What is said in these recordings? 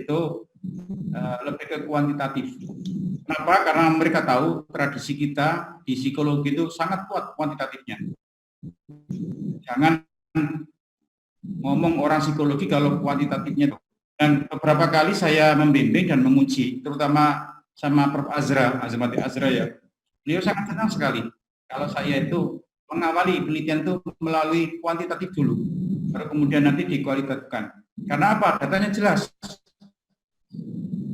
itu lebih ke kuantitatif. Kenapa? Karena mereka tahu tradisi kita di psikologi itu sangat kuat kuantitatifnya. Jangan ngomong orang psikologi kalau kuantitatifnya itu. Dan beberapa kali saya membimbing dan menguji, terutama sama Prof. Azmati Azra ya. Beliau sangat senang sekali kalau saya itu mengawali penelitian itu melalui kuantitatif dulu, baru kemudian nanti dikualitatifkan. Karena apa? Datanya jelas.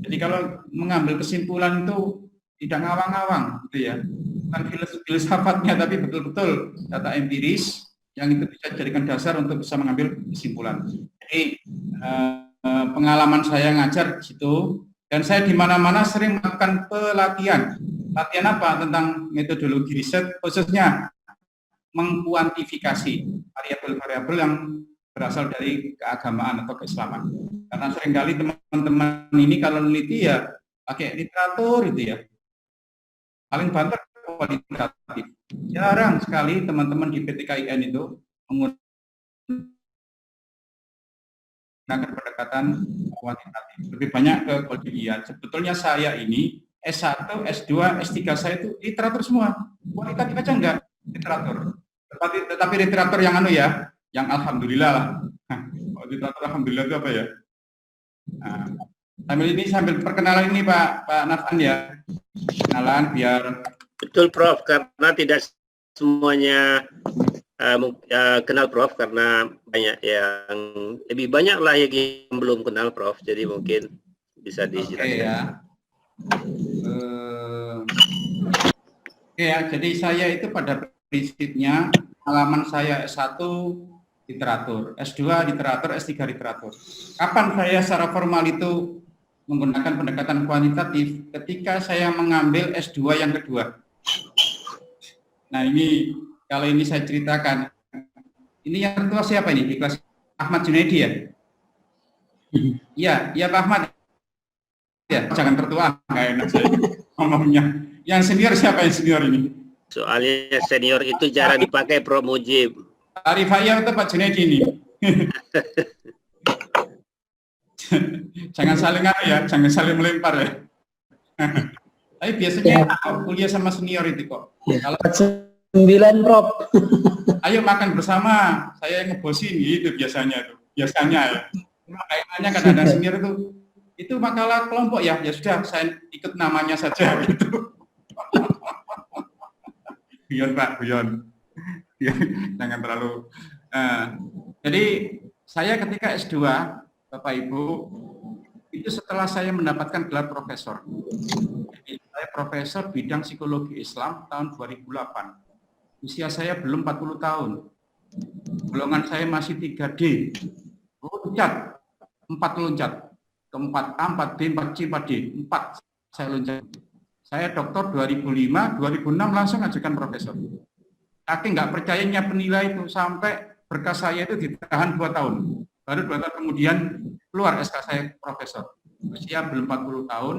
Jadi kalau mengambil kesimpulan itu tidak ngawang-ngawang, gitu ya. Bukan filsafatnya, tapi betul-betul data empiris yang itu bisa dijadikan dasar untuk bisa mengambil kesimpulan. Jadi pengalaman saya ngajar di situ, dan saya di mana-mana sering melakukan pelatihan. Latihan apa? Tentang metodologi riset, khususnya mengkuantifikasi variabel-variabel yang berasal dari keagamaan atau keislaman. Karena seringkali teman-teman ini kalau meneliti ya pakai literatur itu ya, paling banter kualitatif. Jarang sekali teman-teman di PTKIN itu menggunakan pendekatan kuantitatif. Lebih banyak ke kualitatif. Sebetulnya saya ini S1, S2, S3 saya itu literatur semua. Kualitatif aja enggak, literatur. Tetapi literatur yang yang alhamdulillah lah. Literatur alhamdulillah itu apa ya? Nah, sambil perkenalan ini Pak Nafan ya. Kenalan biar betul Prof, karena tidak semuanya kenal Prof, karena banyak yang lebih banyak lah yang belum kenal Prof, jadi mungkin bisa dijelaskan. Oke ya. Ya, jadi saya itu pada prinsipnya pengalaman saya S1 literatur, S2 literatur, S3 literatur. Kapan saya secara formal itu menggunakan pendekatan kuantitatif? Ketika saya mengambil S2 yang kedua. Nah ini, kalau ini saya ceritakan, ini yang tertua siapa ini di kelas? Ahmad Junaidi ya? Iya Pak Ahmad. Ya, jangan tertua, nggak enak saya ngomongnya. Yang senior siapa yang senior ini? Soalnya senior itu jarang dipakai Prof Mujib. Arifaya atau Pak Junaidi ini? Jangan saling jangan saling melempar ya. Tapi biasanya kuliah sama senior itu kok. Kalau 9 Prof. Ayo makan bersama, saya ngebosin gitu biasanya itu. Biasanya ya. Kayaknya kadang-kadang senior itu makalah kelompok ya sudah saya ikut namanya saja gitu. Guyon Pak, guyon. Jangan terlalu. Jadi saya ketika S2, Bapak Ibu, itu setelah saya mendapatkan gelar profesor. Jadi saya profesor bidang psikologi Islam tahun 2008. Usia saya belum 40 tahun. Golongan saya masih 3D. Loncat, 4 loncat. Ke 4A, 4B, 4C, 4D. 4 saya loncat. Saya doktor 2005, 2006 langsung ajukan profesor. Tapi nggak percayanya penilai itu sampai berkas saya itu ditahan 2 tahun. Baru 2 tahun kemudian keluar SK saya profesor. Usia belum 40 tahun,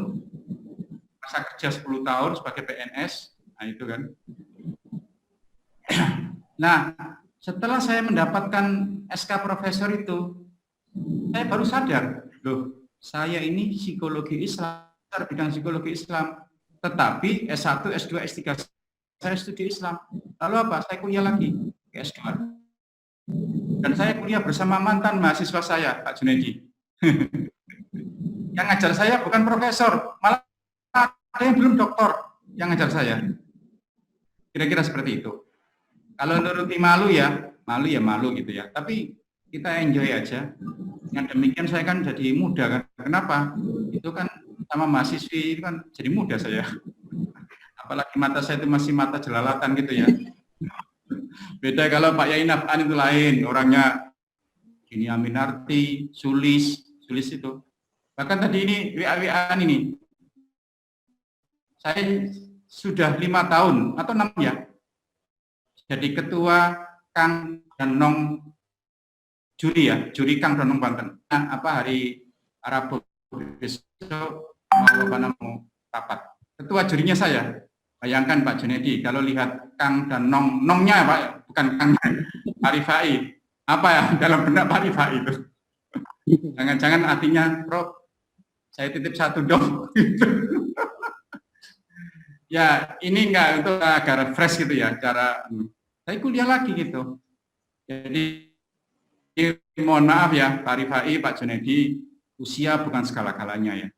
masa kerja 10 tahun sebagai PNS, nah itu kan. Nah, setelah saya mendapatkan SK profesor itu, saya baru sadar, loh, saya ini psikologi Islam, bidang psikologi Islam, tetapi S1, S2, S3 saya studi Islam. Lalu apa? Saya kuliah lagi ke S2. Dan saya kuliah bersama mantan mahasiswa saya, Pak Junaidi. Yang ngajar saya bukan profesor, malah ada yang belum doktor yang ngajar saya. Kira-kira seperti itu. Kalau nuruti malu malu gitu ya. Tapi kita enjoy aja. Yang demikian saya kan jadi muda kan. Kenapa? Itu kan sama mahasiswi itu kan jadi muda saya. Apalagi mata saya itu masih mata jelalatan gitu ya. Beda kalau Pak Yai Naf'an itu lain, orangnya Gini Aminarti, Sulis itu. Bahkan tadi ini WA-WAan ini, saya sudah 5 tahun atau 6 ya, jadi ketua Kang Danong juri Kang Danong Banten. Nah, hari Rabu besok mau rapat. Ketua jurinya saya. Bayangkan Pak Junaidi, kalau lihat Kang dan nongnya Pak, bukan Kang Arifai, apa ya dalam benak Pak Arifai itu? Jangan-jangan artinya, Prof, Saya titip satu dong. Ya, ini enggak untuk agar fresh gitu ya, cara saya kuliah lagi gitu. Jadi mohon maaf ya, Pak Rifai, Pak Junedi, usia bukan segala-galanya ya.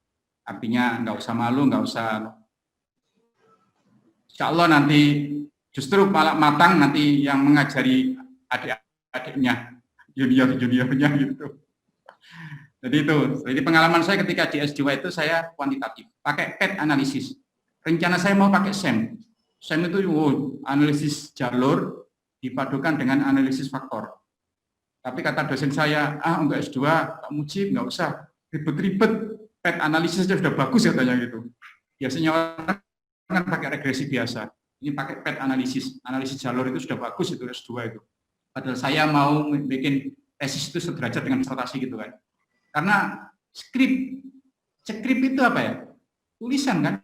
Artinya nggak usah malu, nggak usah. Insya Allah nanti justru malah matang nanti yang mengajari adik-adiknya, junior-juniornya gitu. Jadi itu, jadi pengalaman saya ketika di S2 itu saya kuantitatif, pakai PET analisis. Rencana saya mau pakai SEM. SEM itu analisis jalur dipadukan dengan analisis faktor. Tapi kata dosen saya, untuk S2, Pak Mujib nggak usah ribet-ribet, PET analisisnya sudah bagus katanya gitu. Biasanya orang kan pakai regresi biasa, ini pakai PET analisis jalur itu sudah bagus itu S2 itu. Padahal saya mau bikin tesis itu sederajat dengan disertasi gitu kan. Karena skrip itu apa ya? Tulisan kan.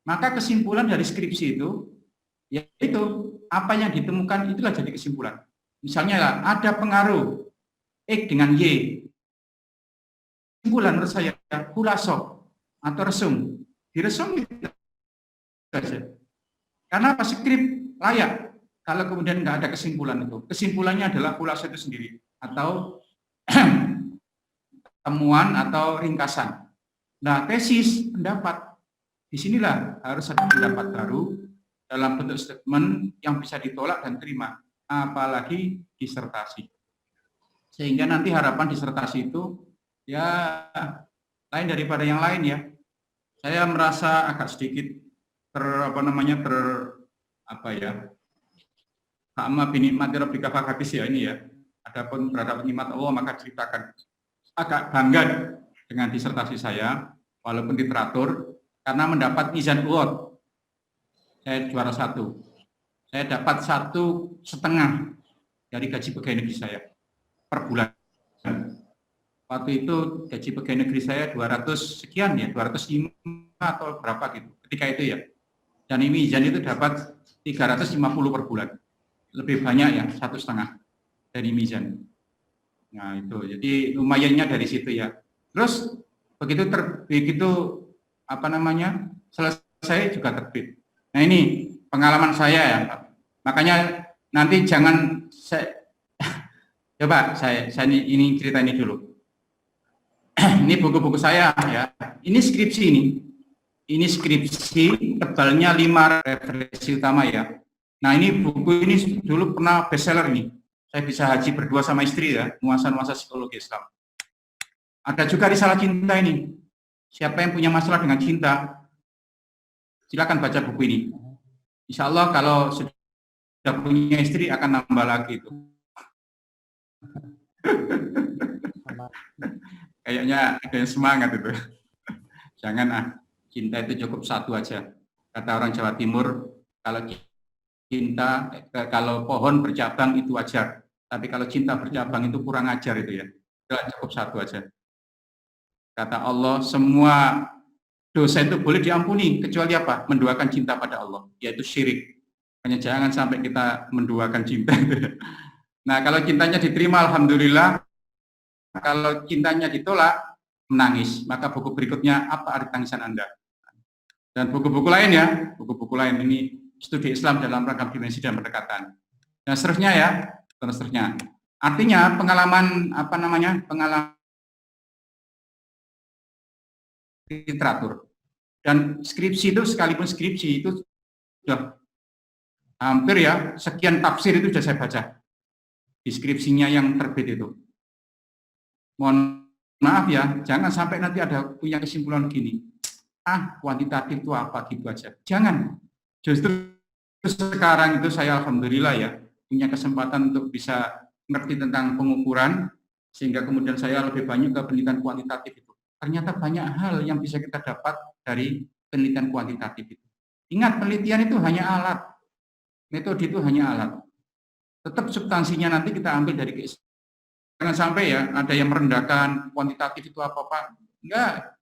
Maka kesimpulan dari skripsi itu, yaitu apa yang ditemukan itulah jadi kesimpulan. Misalnya lah, ada pengaruh X dengan Y. Kesimpulan menurut saya, kulasok atau resum. Diresum gitu saja. Karena apa? Skrip layak. Kalau kemudian nggak ada kesimpulan itu. Kesimpulannya adalah kulasok itu sendiri. Atau temuan atau ringkasan. Nah, tesis, pendapat. Disinilah harus ada pendapat baru dalam bentuk statement yang bisa ditolak dan terima, apalagi disertasi. Sehingga nanti harapan disertasi itu ya lain daripada yang lain ya. Saya merasa agak sedikit Ha'ma binikmati rabbika fahadits ya ini ya. Adapun terhadap nikmat Allah maka ceritakan. Agak bangga dengan disertasi saya walaupun diteratur. Karena mendapat mizan award, saya juara 1. Saya dapat 1,5 dari gaji pegawai negeri saya per bulan. Waktu itu gaji pegawai negeri saya 200 sekian ya, 205 atau berapa gitu. Ketika itu ya. Dan ini mizan itu dapat 350 per bulan. Lebih banyak ya, 1,5 dari mizan. Nah itu, jadi lumayannya dari situ ya. Terus begitu selesai juga terbit. Nah ini pengalaman saya ya. Makanya nanti jangan coba saya ini cerita ini dulu. Ini buku-buku saya ya. Ini skripsi ini. Ini skripsi tebalnya 5 referensi utama ya. Nah ini buku ini dulu pernah bestseller ini. Saya bisa haji berdua sama istri ya. Nuansa-nuansa psikologi Islam. Ada juga risalah cinta ini. Siapa yang punya masalah dengan cinta, silakan baca buku ini. Insya Allah kalau sudah punya istri akan nambah lagi itu. Kayaknya ada yang semangat itu. Jangan cinta itu cukup 1 aja. Kata orang Jawa Timur, kalau pohon bercabang itu wajar. Tapi kalau cinta bercabang itu kurang ajar itu ya. Cukup 1 aja. Kata Allah, semua dosa itu boleh diampuni, kecuali apa? Menduakan cinta pada Allah, yaitu syirik. Hanya jangan sampai kita menduakan cinta. Nah, kalau cintanya diterima, alhamdulillah. Kalau cintanya ditolak, menangis. Maka buku berikutnya, apa arti tangisan Anda? Dan buku-buku lain ya, buku-buku lain ini studi Islam dalam ragam dimensi dan pendekatan. Dan seterusnya ya, seterusnya. Artinya pengalaman literatur. Dan skripsi itu, sekalipun skripsi itu sudah hampir ya, sekian tafsir itu sudah saya baca. Di skripsinya yang terbit itu. Mohon maaf ya, jangan sampai nanti ada punya kesimpulan gini. Kuantitatif itu apa gitu aja. Jangan. Justru sekarang itu saya alhamdulillah ya, punya kesempatan untuk bisa ngerti tentang pengukuran, sehingga kemudian saya lebih banyak ke penelitian kuantitatif itu. Ternyata banyak hal yang bisa kita dapat dari penelitian kuantitatif itu. Ingat, penelitian itu hanya alat. Metode itu hanya alat. Tetap substansinya nanti kita ambil dari keistimewaan. Jangan sampai ya, ada yang merendahkan kuantitatif itu apa-apa. Enggak.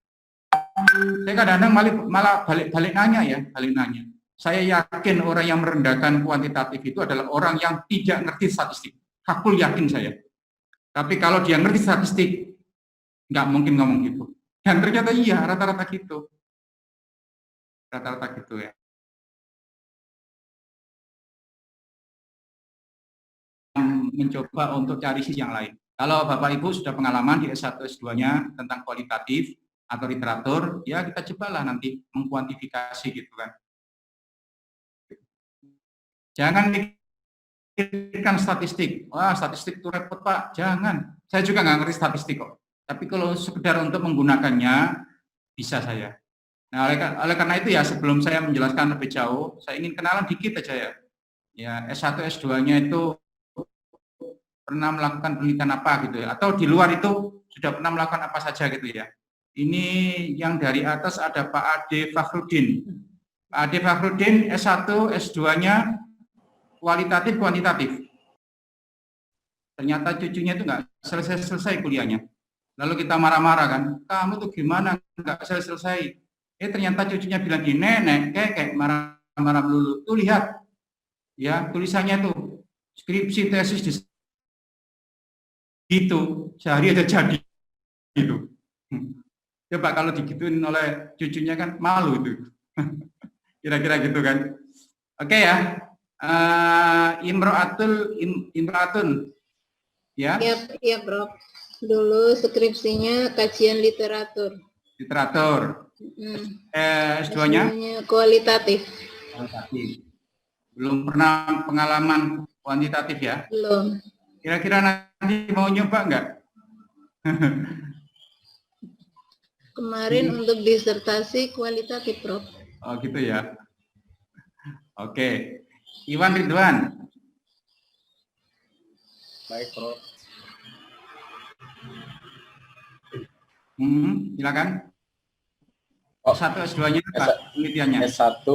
Saya kadang-kadang malah balik nanya ya, balik nanya. Saya yakin orang yang merendahkan kuantitatif itu adalah orang yang tidak ngerti statistik. Hakul yakin saya. Tapi kalau dia ngerti statistik, nggak mungkin ngomong gitu. Dan ternyata iya, rata-rata gitu. Rata-rata gitu ya. Mencoba untuk cari sisi yang lain. Kalau Bapak Ibu sudah pengalaman di S1, S2-nya tentang kualitatif atau literatur, ya kita cobalah nanti mengkuantifikasi gitu kan. Jangan pikirkan statistik. Wah, statistik itu repot, Pak. Jangan. Saya juga nggak ngerti statistik kok. Tapi kalau sekedar untuk menggunakannya, bisa saya. Nah, oleh karena itu ya, sebelum saya menjelaskan lebih jauh, saya ingin kenalan dikit aja ya. Ya, S1, S2-nya itu pernah melakukan penelitian apa gitu ya, atau di luar itu sudah pernah melakukan apa saja gitu ya. Ini yang dari atas ada Pak Ade Fakhrudin. Pak Ade Fakhrudin S1, S2-nya kualitatif kuantitatif. Ternyata cucunya itu nggak selesai kuliahnya. Lalu kita marah-marah kan, kamu tuh gimana nggak selesai? Ternyata cucunya bilang gini, nenek kayak marah-marah melulu. Tuh lihat, ya tulisannya tuh skripsi tesis di gitu, sehari aja jadi gitu. Coba kalau digituin oleh cucunya kan malu itu. Kira-kira gitu kan. Oke ya. Imro'atun ya. Iya, Prof. Dulu skripsinya kajian literatur. Literatur. S2-nya kualitatif. Kualitatif. Belum pernah pengalaman kuantitatif ya? Belum. Kira-kira nanti mau nyoba nggak? Kemarin untuk disertasi kualitatif, Prof. Oh gitu ya. Oke. Iwan Ridwan. Baik, Prof. Silakan. Oh, S1, S2-nya penelitiannya. S1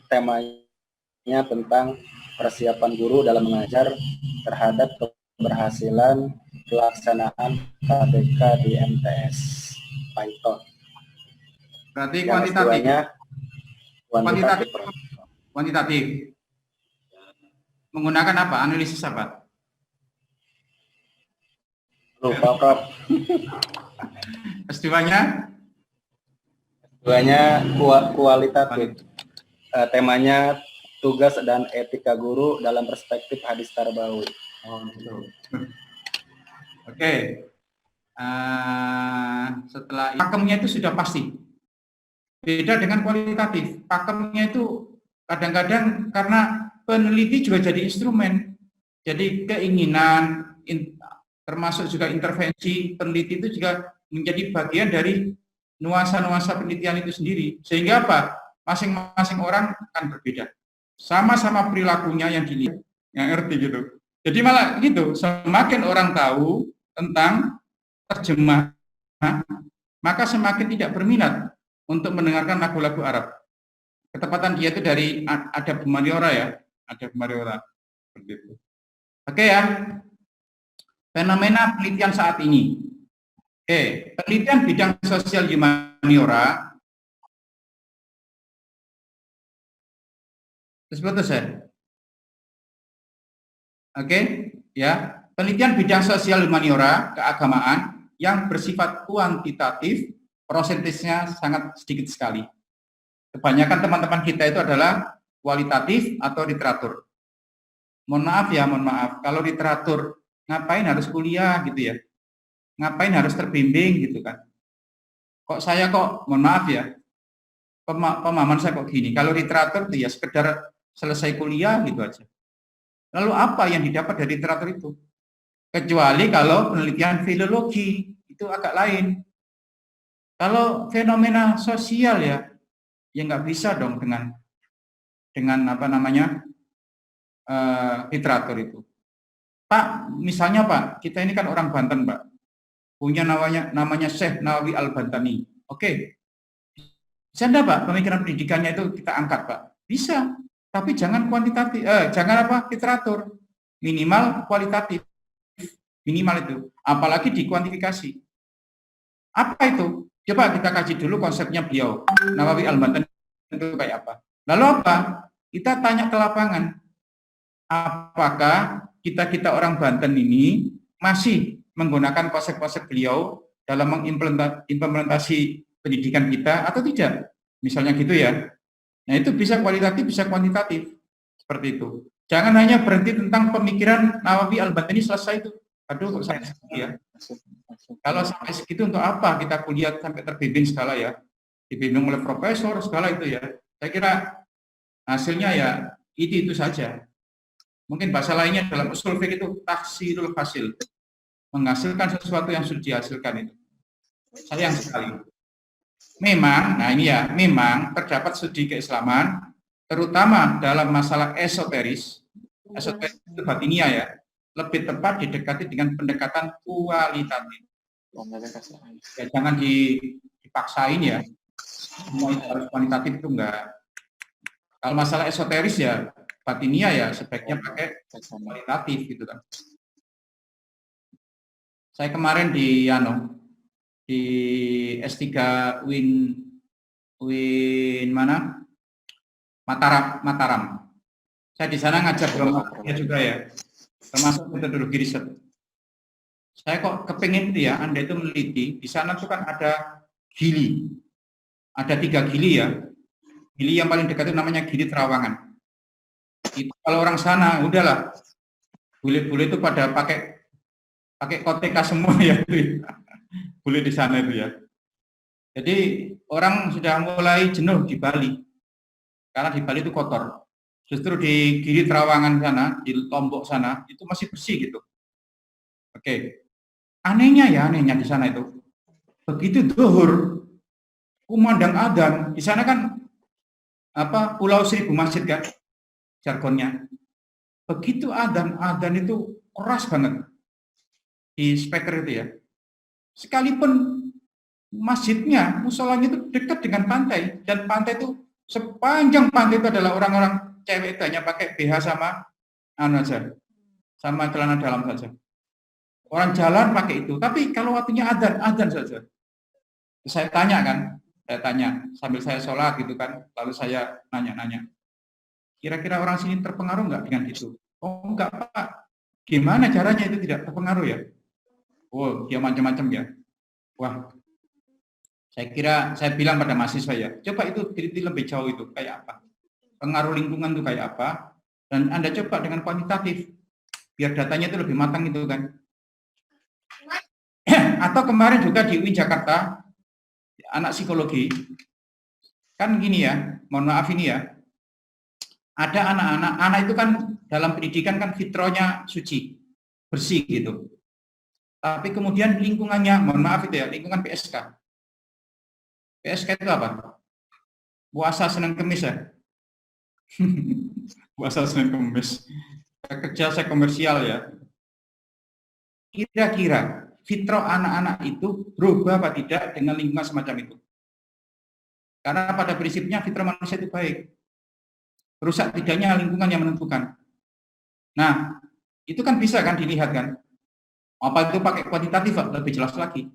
temanya tentang persiapan guru dalam mengajar terhadap keberhasilan pelaksanaan KBK di MTS Python. Berarti Yang kuantitatif. Kuantitatif. Kuantitatif. Menggunakan apa? Analisis apa? Lupa, Prof. S2-nya? S2-nya kualitatif. Temanya tugas dan etika guru dalam perspektif hadis tarbawi. Oh, betul. Oke. Setelah pakemnya itu sudah pasti. Beda dengan kualitatif. Pakemnya itu kadang-kadang karena peneliti juga jadi instrumen. Jadi keinginan, termasuk juga intervensi peneliti itu juga menjadi bagian dari nuansa-nuansa penelitian itu sendiri. Sehingga apa? Masing-masing orang kan berbeda. Sama-sama perilakunya yang dilihat, yang ngerti gitu. Jadi malah gitu, semakin orang tahu tentang terjemah, maka semakin tidak berminat untuk mendengarkan lagu-lagu Arab. Ketepatan dia itu dari ada Bumariora ya, ada Bumariora. Oke ya, fenomena penelitian saat ini. Oke, penelitian bidang sosial humaniora. Terus ya. Oke, ya. Penelitian bidang sosial humaniora keagamaan yang bersifat kuantitatif, prosentasenya sangat sedikit sekali. Kebanyakan teman-teman kita itu adalah kualitatif atau literatur. Mohon maaf. Kalau literatur, ngapain harus kuliah gitu ya? Ngapain harus terbimbing gitu kan? Kok saya mohon maaf ya, pemahaman saya kok gini. Kalau literatur itu ya sekedar selesai kuliah gitu aja. Lalu apa yang didapat dari literatur itu? Kecuali kalau penelitian filologi itu agak lain. Kalau fenomena sosial ya nggak bisa dong dengan apa namanya literatur itu. Pak, misalnya Pak, kita ini kan orang Banten Pak, punya namanya Syekh Nawawi Al-Bantani. Oke, bisa enggak Pak pemikiran pendidikannya itu kita angkat Pak? Bisa, tapi jangan kuantitatif, jangan apa literatur, minimal kualitatif, minimal itu, apalagi dikuantifikasi. Apa itu? Coba kita kaji dulu konsepnya beliau, Nawawi Al-Bantani itu kayak apa. Lalu apa? Kita tanya ke lapangan, apakah kita orang Banten ini masih menggunakan konsep-konsep beliau dalam mengimplementasi pendidikan kita atau tidak. Misalnya gitu ya. Nah, itu bisa kualitatif, bisa kuantitatif. Seperti itu. Jangan hanya berhenti tentang pemikiran Nawawi Al-Batini selesai itu. Aduh, kok saya ya. Kalau sampai segitu untuk apa kita kuliah sampai terbimbing segala ya. Dibimbing oleh profesor segala itu ya. Saya kira hasilnya ya itu saja. Mungkin bahasa lainnya dalam usul fiqh itu tahsilul hasil. Menghasilkan sesuatu yang sudah dihasilkan itu. Sayang sekali. Memang, nah ini ya, memang terdapat studi keislaman, terutama dalam masalah esoteris itu batinia ya, lebih tepat didekati dengan pendekatan kualitatif. Ya, jangan dipaksain ya, semua itu harus kuantitatif itu enggak. Kalau masalah esoteris ya, batinia ya sebaiknya pakai kualitatif gitu kan. Saya kemarin di S3 UIN mana? Mataram. Saya di sana ngajar dramaturgi juga ya, termasuk metodologi riset. Saya kok kepingin itu ya, Anda itu meneliti, di sana tuh kan ada gili. Ada 3 gili ya. Gili yang paling dekat itu namanya Gili Terawangan. Itu kalau orang sana, udahlah, bule-bule itu pada pakai koteka semua ya. Bule di sana itu ya. Jadi orang sudah mulai jenuh di Bali. Karena di Bali itu kotor. Justru di Gili Terawangan sana, di Lombok sana, itu masih bersih gitu. Oke. Anehnya di sana itu. Begitu zuhur, kumandang adzan, di sana kan Pulau Seribu Masjid kan jargonnya. Begitu adzan itu keras banget di speaker itu ya. Sekalipun masjidnya, musolanya itu dekat dengan pantai, dan pantai itu sepanjang pantai itu adalah orang-orang cewek itu hanya pakai BH sama sama celana dalam saja. Orang jalan pakai itu, tapi kalau waktunya adzan saja. Saya tanya sambil saya sholat gitu kan, lalu saya nanya, kira-kira orang sini terpengaruh nggak dengan itu? Oh enggak Pak, gimana caranya itu tidak terpengaruh ya? Oh dia macam-macam ya. Wah, saya bilang pada mahasiswa ya, coba itu teliti lebih jauh itu kayak apa, pengaruh lingkungan itu kayak apa, dan Anda coba dengan kuantitatif, biar datanya itu lebih matang itu kan. Atau kemarin juga di UIN Jakarta, anak psikologi, kan gini ya, mohon maaf ini ya, ada anak itu kan dalam pendidikan kan fitrahnya suci, bersih gitu. Tapi kemudian lingkungannya, mohon maaf itu ya, lingkungan PSK. PSK itu apa? Puasa Senin Kemis ya? Puasa Senin Kemis. Kerja saya komersial ya. Kira-kira fitrah anak-anak itu berubah apa tidak dengan lingkungan semacam itu? Karena pada prinsipnya fitrah manusia itu baik. Rusak tidaknya lingkungan yang menentukan. Nah, itu kan bisa kan dilihat kan? Apa itu pakai kuantitatif lebih jelas lagi.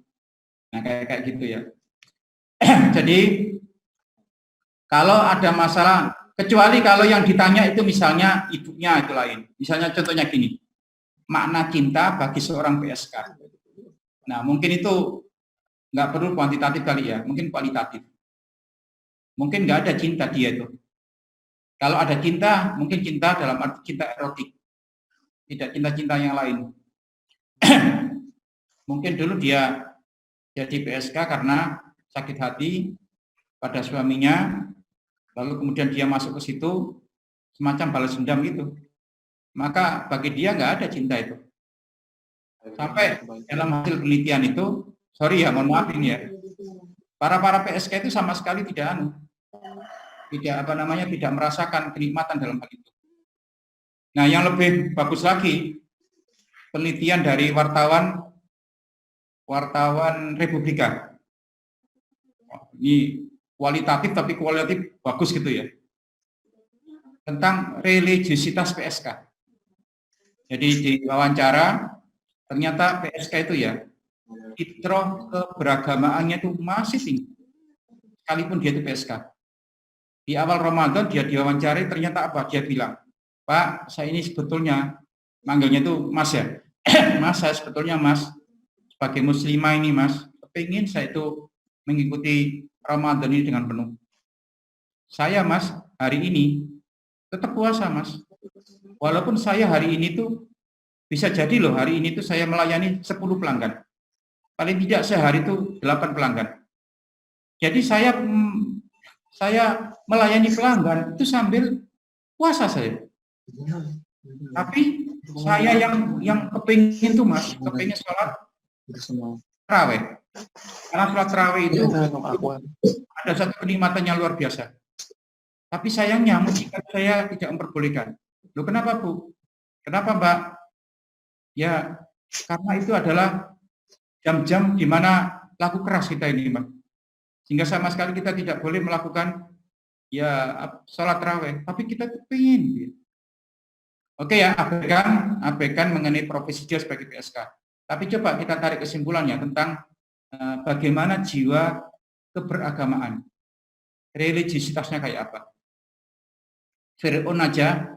Nah, kayak gitu ya. Jadi kalau ada masalah, kecuali kalau yang ditanya itu misalnya ibunya itu lain. Misalnya contohnya gini, makna cinta bagi seorang PSK. Nah mungkin itu nggak perlu kuantitatif kali ya, mungkin kualitatif. Mungkin nggak ada cinta dia itu. Kalau ada cinta, mungkin cinta dalam arti cinta erotik. Tidak cinta-cinta yang lain. Mungkin dulu dia jadi PSK karena sakit hati pada suaminya, lalu kemudian dia masuk ke situ semacam balas dendam gitu. Maka bagi dia nggak ada cinta itu. Sampai dalam hasil penelitian itu, sorry ya, mohon maaf ini ya, para PSK itu sama sekali tidak tidak merasakan kenikmatan dalam hal itu. Nah, yang lebih bagus lagi, penelitian dari wartawan Republika. Ini kualitatif tapi kualitatif bagus gitu ya. Tentang religiositas PSK. Jadi di wawancara ternyata PSK itu ya fitrah keberagamaannya itu masih tinggi. Sekalipun dia itu PSK. Di awal Ramadan dia diwawancari ternyata apa? Dia bilang, "Pak, saya ini sebetulnya manggilnya itu Mas ya. Mas, saya sebetulnya Mas sebagai muslimah ini Mas, kepingin saya itu mengikuti Ramadan ini dengan penuh. Saya, Mas, hari ini tetap puasa, Mas. Walaupun saya hari ini tuh bisa jadi loh, hari ini tuh saya melayani 10 pelanggan. Paling tidak sehari itu 8 pelanggan. Jadi saya melayani pelanggan itu sambil puasa saya. Tapi saya yang kepingin tuh, Mas, kepingin sholat tarawih. Karena sholat tarawih itu ada satu kenikmatan yang luar biasa. Tapi sayangnya majikan saya tidak memperbolehkan. Loh, kenapa, Bu? Kenapa, Mbak? Ya, karena itu adalah jam-jam di mana laku keras kita ini, Mbak. Sehingga sama sekali kita tidak boleh melakukan ya sholat tarawih. Tapi kita kepingin. Gitu. Oke ya, abaikan mengenai profesi dia sebagai PSK. Tapi coba kita tarik kesimpulannya tentang bagaimana jiwa keberagamaan. Religiositasnya kayak apa. Fir'aun aja,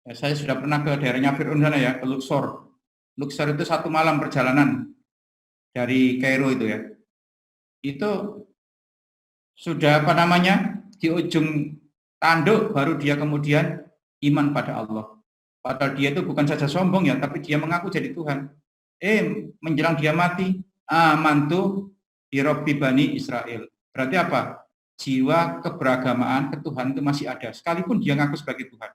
ya, saya sudah pernah ke daerahnya Fir'aun sana ya, ke Luxor. Luxor itu 1 malam perjalanan dari Kairo itu ya. Itu sudah di ujung tanduk baru dia kemudian iman pada Allah. Padahal dia itu bukan saja sombong ya, tapi dia mengaku jadi Tuhan. Menjelang dia mati, amantu bi Rabbi Bani Israel. Berarti apa? Jiwa keberagamaan ketuhanan itu masih ada, sekalipun dia ngaku sebagai Tuhan.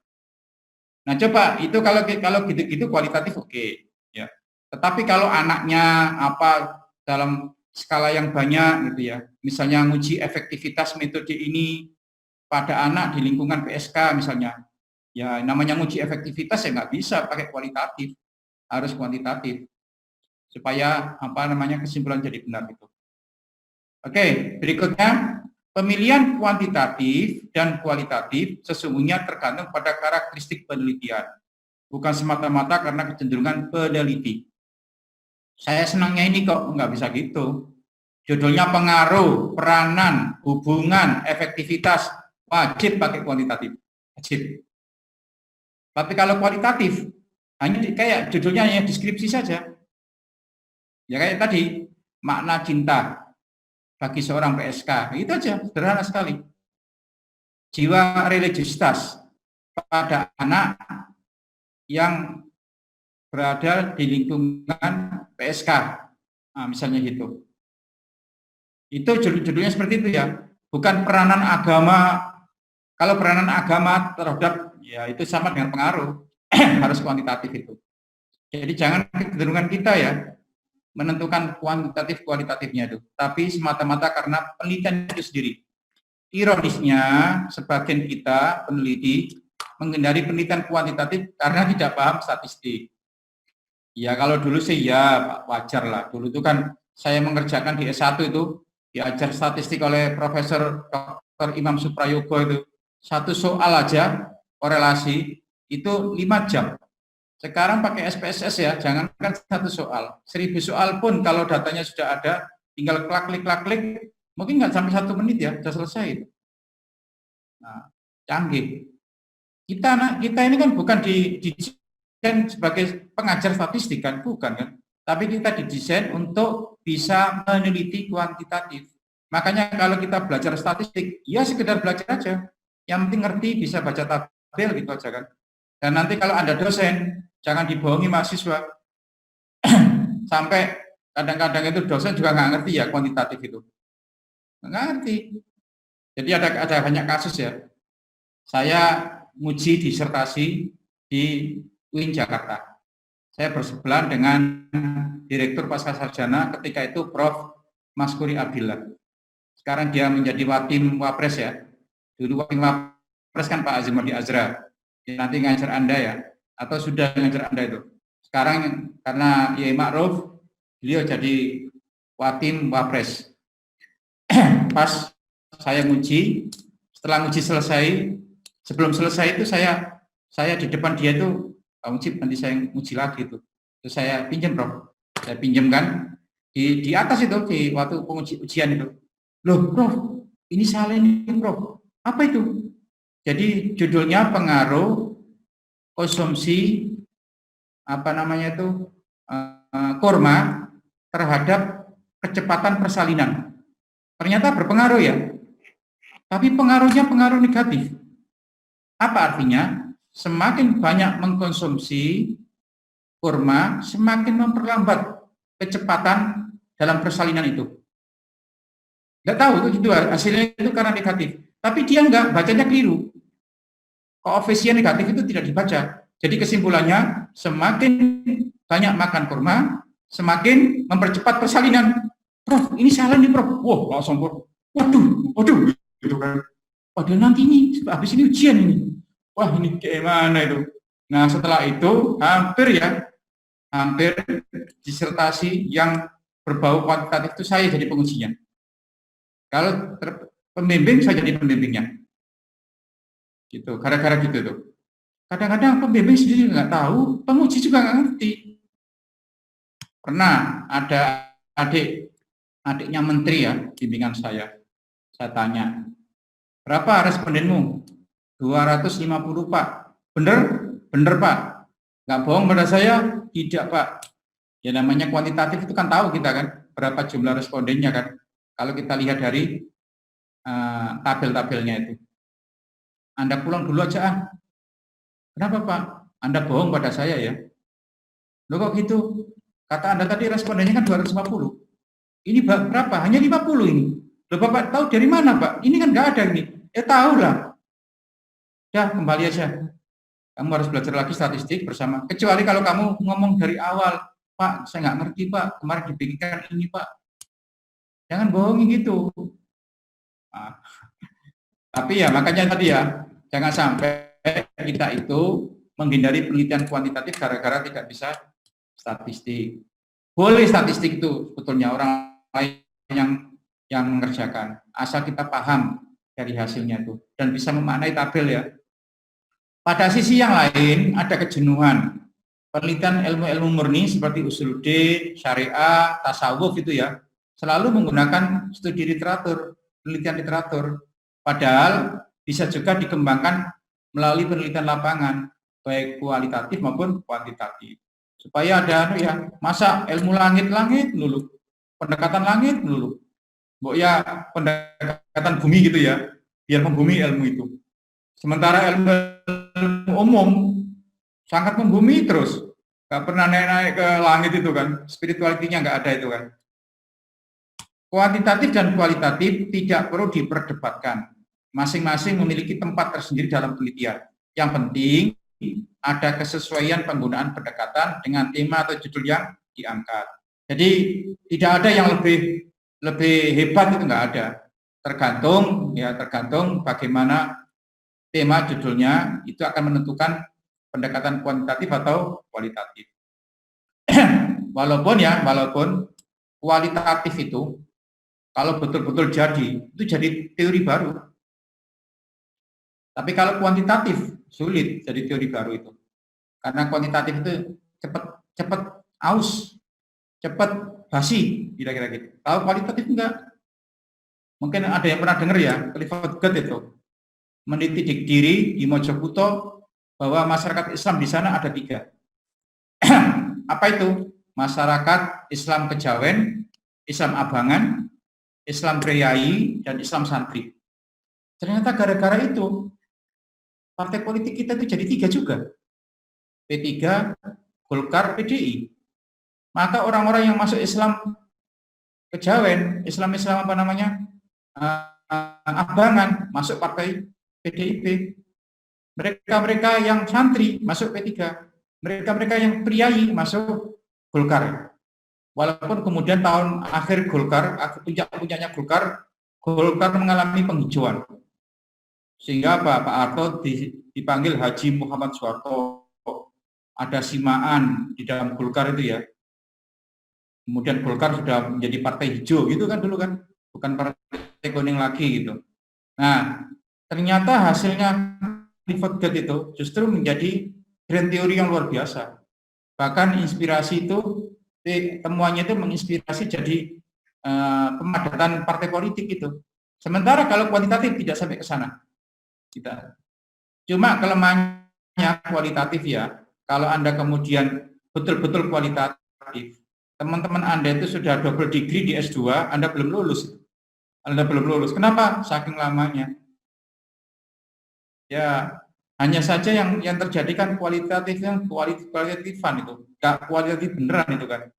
Nah coba itu kalau gitu-gitu kualitatif oke, ya. Tetapi kalau anaknya dalam skala yang banyak gitu ya, misalnya nguji efektivitas metode ini pada anak di lingkungan PSK misalnya, ya namanya nguji efektivitas ya nggak bisa pakai kualitatif, harus kuantitatif supaya kesimpulan jadi benar gitu. Oke, berikutnya. Pemilihan kuantitatif dan kualitatif sesungguhnya tergantung pada karakteristik penelitian, bukan semata-mata karena kecenderungan peneliti. Saya senangnya ini kok nggak bisa gitu. Judulnya pengaruh, peranan, hubungan, efektivitas, wajib pakai kuantitatif, wajib. Tapi kalau kualitatif, hanya kayak judulnya hanya deskripsi saja. Ya kayak tadi, makna cinta bagi seorang PSK, itu aja, sederhana sekali. Jiwa religiositas pada anak yang berada di lingkungan PSK, misalnya gitu. Itu judulnya seperti itu ya, bukan peranan agama. Kalau peranan agama terhadap, ya itu sama dengan pengaruh, harus kuantitatif itu. Jadi jangan kecenderungan kita ya, menentukan kuantitatif kualitatifnya itu, tapi semata-mata karena penelitian itu sendiri. Ironisnya, sebagian kita peneliti menghindari penelitian kuantitatif karena tidak paham statistik. Ya kalau dulu sih ya wajar lah. Dulu itu kan saya mengerjakan di S1 itu diajar statistik oleh Profesor Dr. Imam Suprayogo itu. Satu soal aja korelasi itu 5 jam. Sekarang pakai SPSS ya, jangankan 1 soal, 1000 soal pun kalau datanya sudah ada, tinggal klik, mungkin nggak sampai 1 menit ya, sudah selesai. Nah, canggih. Kita ini kan bukan didesain sebagai pengajar statistik kan, bukan kan, tapi kita didesain untuk bisa meneliti kuantitatif. Makanya kalau kita belajar statistik, ya sekedar belajar aja, yang penting ngerti, bisa baca tabel gitu aja kan. Dan nanti kalau Anda dosen, jangan dibohongi mahasiswa. Sampai kadang-kadang itu dosen juga nggak ngerti ya kuantitatif itu. Nggak ngerti. Jadi ada banyak kasus ya. Saya nguji disertasi di UIN Jakarta. Saya bersebelahan dengan Direktur Pascasarjana ketika itu Prof. Maskuri Abdillah. Sekarang dia menjadi Watim Wapres ya. Dulu Watim Wapres kan Pak Azimadi Azra. Nanti ngajar Anda ya, atau sudah ngajar Anda itu. Sekarang karena Yai Ma'ruf, beliau jadi Watim Wapres. Pas saya nguji, setelah nguji selesai, sebelum selesai itu saya di depan dia itu, Pak Mujib nanti saya nguji lagi itu. Terus saya pinjam Prof. Saya pinjamkan di atas itu, di waktu ujian itu. Loh Prof, ini salah ini Prof. Apa itu? Jadi judulnya pengaruh konsumsi kurma terhadap kecepatan persalinan. Ternyata berpengaruh ya. Tapi pengaruhnya pengaruh negatif. Apa artinya? Semakin banyak mengkonsumsi kurma, semakin memperlambat kecepatan dalam persalinan itu. Nggak tahu itu gitu, hasilnya itu karena negatif. Tapi dia nggak, bacanya keliru. Koefisien negatif itu tidak dibaca. Jadi kesimpulannya, semakin banyak makan kurma, semakin mempercepat persalinan. Prof, ini salah nih Prof. Wah, langsung Prof. Waduh, gitu kan. Padahal nanti ini, habis ini ujian ini. Wah, ini gimana itu? Nah, setelah itu, hampir disertasi yang berbau kuantitatif itu saya jadi pengujinya. Kalau pembimbing, saya jadi pembimbingnya. Gitu, gara-gara gitu tuh. Kadang-kadang pembimbing sendiri nggak tahu, penguji juga nggak ngerti. Pernah ada adiknya menteri ya, bimbingan saya tanya, berapa respondenmu? 250 Pak. Bener Pak. Nggak bohong pada saya, tidak Pak. Ya namanya kuantitatif itu kan tahu kita kan, berapa jumlah respondennya kan. Kalau kita lihat dari tabel-tabelnya itu. Anda pulang dulu aja ah. Kenapa Pak? Anda bohong pada saya ya. Loh kok gitu? Kata Anda tadi respondennya kan 250. Ini berapa? Hanya 50 ini. Loh Bapak tahu dari mana Pak? Ini kan nggak ada ini. Tahu lah. Dah kembali aja. Kamu harus belajar lagi statistik bersama. Kecuali kalau kamu ngomong dari awal, Pak, saya nggak ngerti Pak. Kemarin dibikinkan ini Pak. Jangan bohongi gitu. Nah, tapi ya makanya tadi ya, jangan sampai kita itu menghindari penelitian kuantitatif gara-gara tidak bisa statistik. Boleh statistik itu sebetulnya orang lain yang mengerjakan, asal kita paham dari hasilnya itu dan bisa memaknai tabel ya. Pada sisi yang lain ada kejenuhan. Penelitian ilmu-ilmu murni seperti usuluddin, syariah, tasawuf itu ya, selalu menggunakan studi literatur, penelitian literatur. Padahal bisa juga dikembangkan melalui penelitian lapangan, baik kualitatif maupun kuantitatif. Supaya ada ya, masa ilmu langit-langit dulu, pendekatan langit dulu. Mbok ya pendekatan bumi gitu ya, biar membumi ilmu itu. Sementara ilmu umum sangat membumi terus, nggak pernah naik-naik ke langit itu kan, spiritualitinya nggak ada itu kan. Kuantitatif dan kualitatif tidak perlu diperdebatkan, masing-masing memiliki tempat tersendiri dalam penelitian. Yang penting ada kesesuaian penggunaan pendekatan dengan tema atau judul yang diangkat. Jadi tidak ada yang lebih hebat, itu nggak ada. Tergantung bagaimana tema judulnya, itu akan menentukan pendekatan kuantitatif atau kualitatif. walaupun kualitatif itu kalau betul-betul itu jadi teori baru. Tapi kalau kuantitatif sulit jadi teori baru itu. Karena kuantitatif itu cepat aus, cepat basi, kira-kira gitu. Kalau kualitatif enggak. Mungkin ada yang pernah dengar ya, Clifford Geertz itu meneliti diri di Mojokerto bahwa masyarakat Islam di sana ada 3. Apa itu? Masyarakat Islam Kejawen, Islam Abangan, Islam Priayi, dan Islam Santri. Ternyata gara-gara itu partai politik kita itu jadi 3 juga. P3, Golkar, PDI. Maka orang-orang yang masuk Islam Kejawen, Islam apa namanya, Abangan, masuk partai PDIP. Mereka-mereka yang santri masuk P3. Mereka-mereka yang priayi masuk Golkar. Walaupun kemudian tahun akhir Golkar, puncaknya Golkar mengalami penghijauan. Sehingga Pak Harto dipanggil Haji Muhammad Soeharto. Ada simaan di dalam Golkar itu ya. Kemudian Golkar sudah menjadi partai hijau gitu kan dulu kan. Bukan partai kuning lagi gitu. Nah, ternyata hasilnya Clifford Geertz itu justru menjadi grand teori yang luar biasa. Bahkan inspirasi itu, temuannya itu menginspirasi jadi pemadatan partai politik itu. Sementara kalau kuantitatif tidak sampai ke sana. Cuma kelemahannya kualitatif ya, kalau Anda kemudian betul-betul kualitatif, teman-teman Anda itu sudah double degree di S2, Anda belum lulus. Anda belum lulus. Kenapa? Saking lamanya. Ya, hanya saja yang terjadi kan kualitatifan itu. Nggak kualitatif beneran itu kan.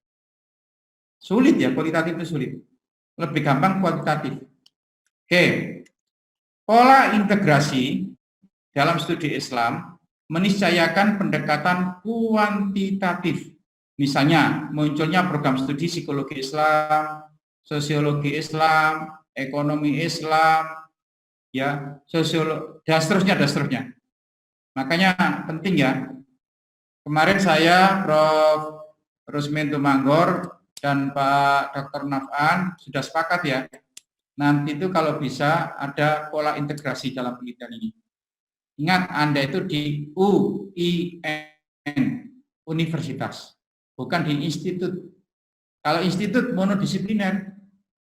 Sulit ya, kualitatif itu sulit. Lebih gampang kuantitatif. Oke. Pola integrasi dalam studi Islam meniscayakan pendekatan kuantitatif. Misalnya, munculnya program studi psikologi Islam, sosiologi Islam, ekonomi Islam, ya, sosiologi, dan seterusnya. Makanya penting ya. Kemarin saya, Prof. Rusmin Tumanggor dan Pak Dr. Naf'an sudah sepakat ya. Nanti itu kalau bisa ada pola integrasi dalam penelitian ini. Ingat, Anda itu di UIN, universitas, bukan di institut. Kalau institut monodisipliner,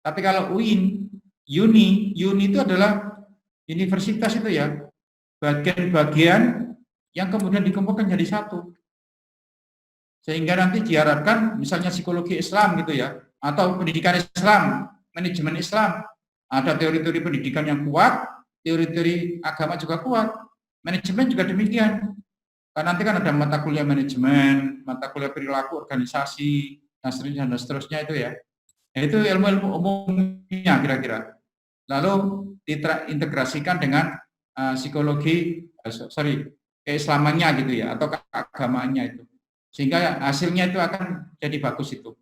tapi kalau UIN, Uni itu adalah universitas itu ya, bagian-bagian yang kemudian dikumpulkan jadi satu. Sehingga nanti diharapkan misalnya psikologi Islam gitu ya, atau pendidikan Islam, manajemen Islam, ada teori-teori pendidikan yang kuat, teori-teori agama juga kuat, manajemen juga demikian. Karena nanti kan ada mata kuliah manajemen, mata kuliah perilaku organisasi, dan seterusnya itu ya. Itu ilmu-ilmu umumnya kira-kira. Lalu diintegrasikan dengan keislamannya gitu ya, atau keagamaannya itu. Sehingga hasilnya itu akan jadi bagus itu.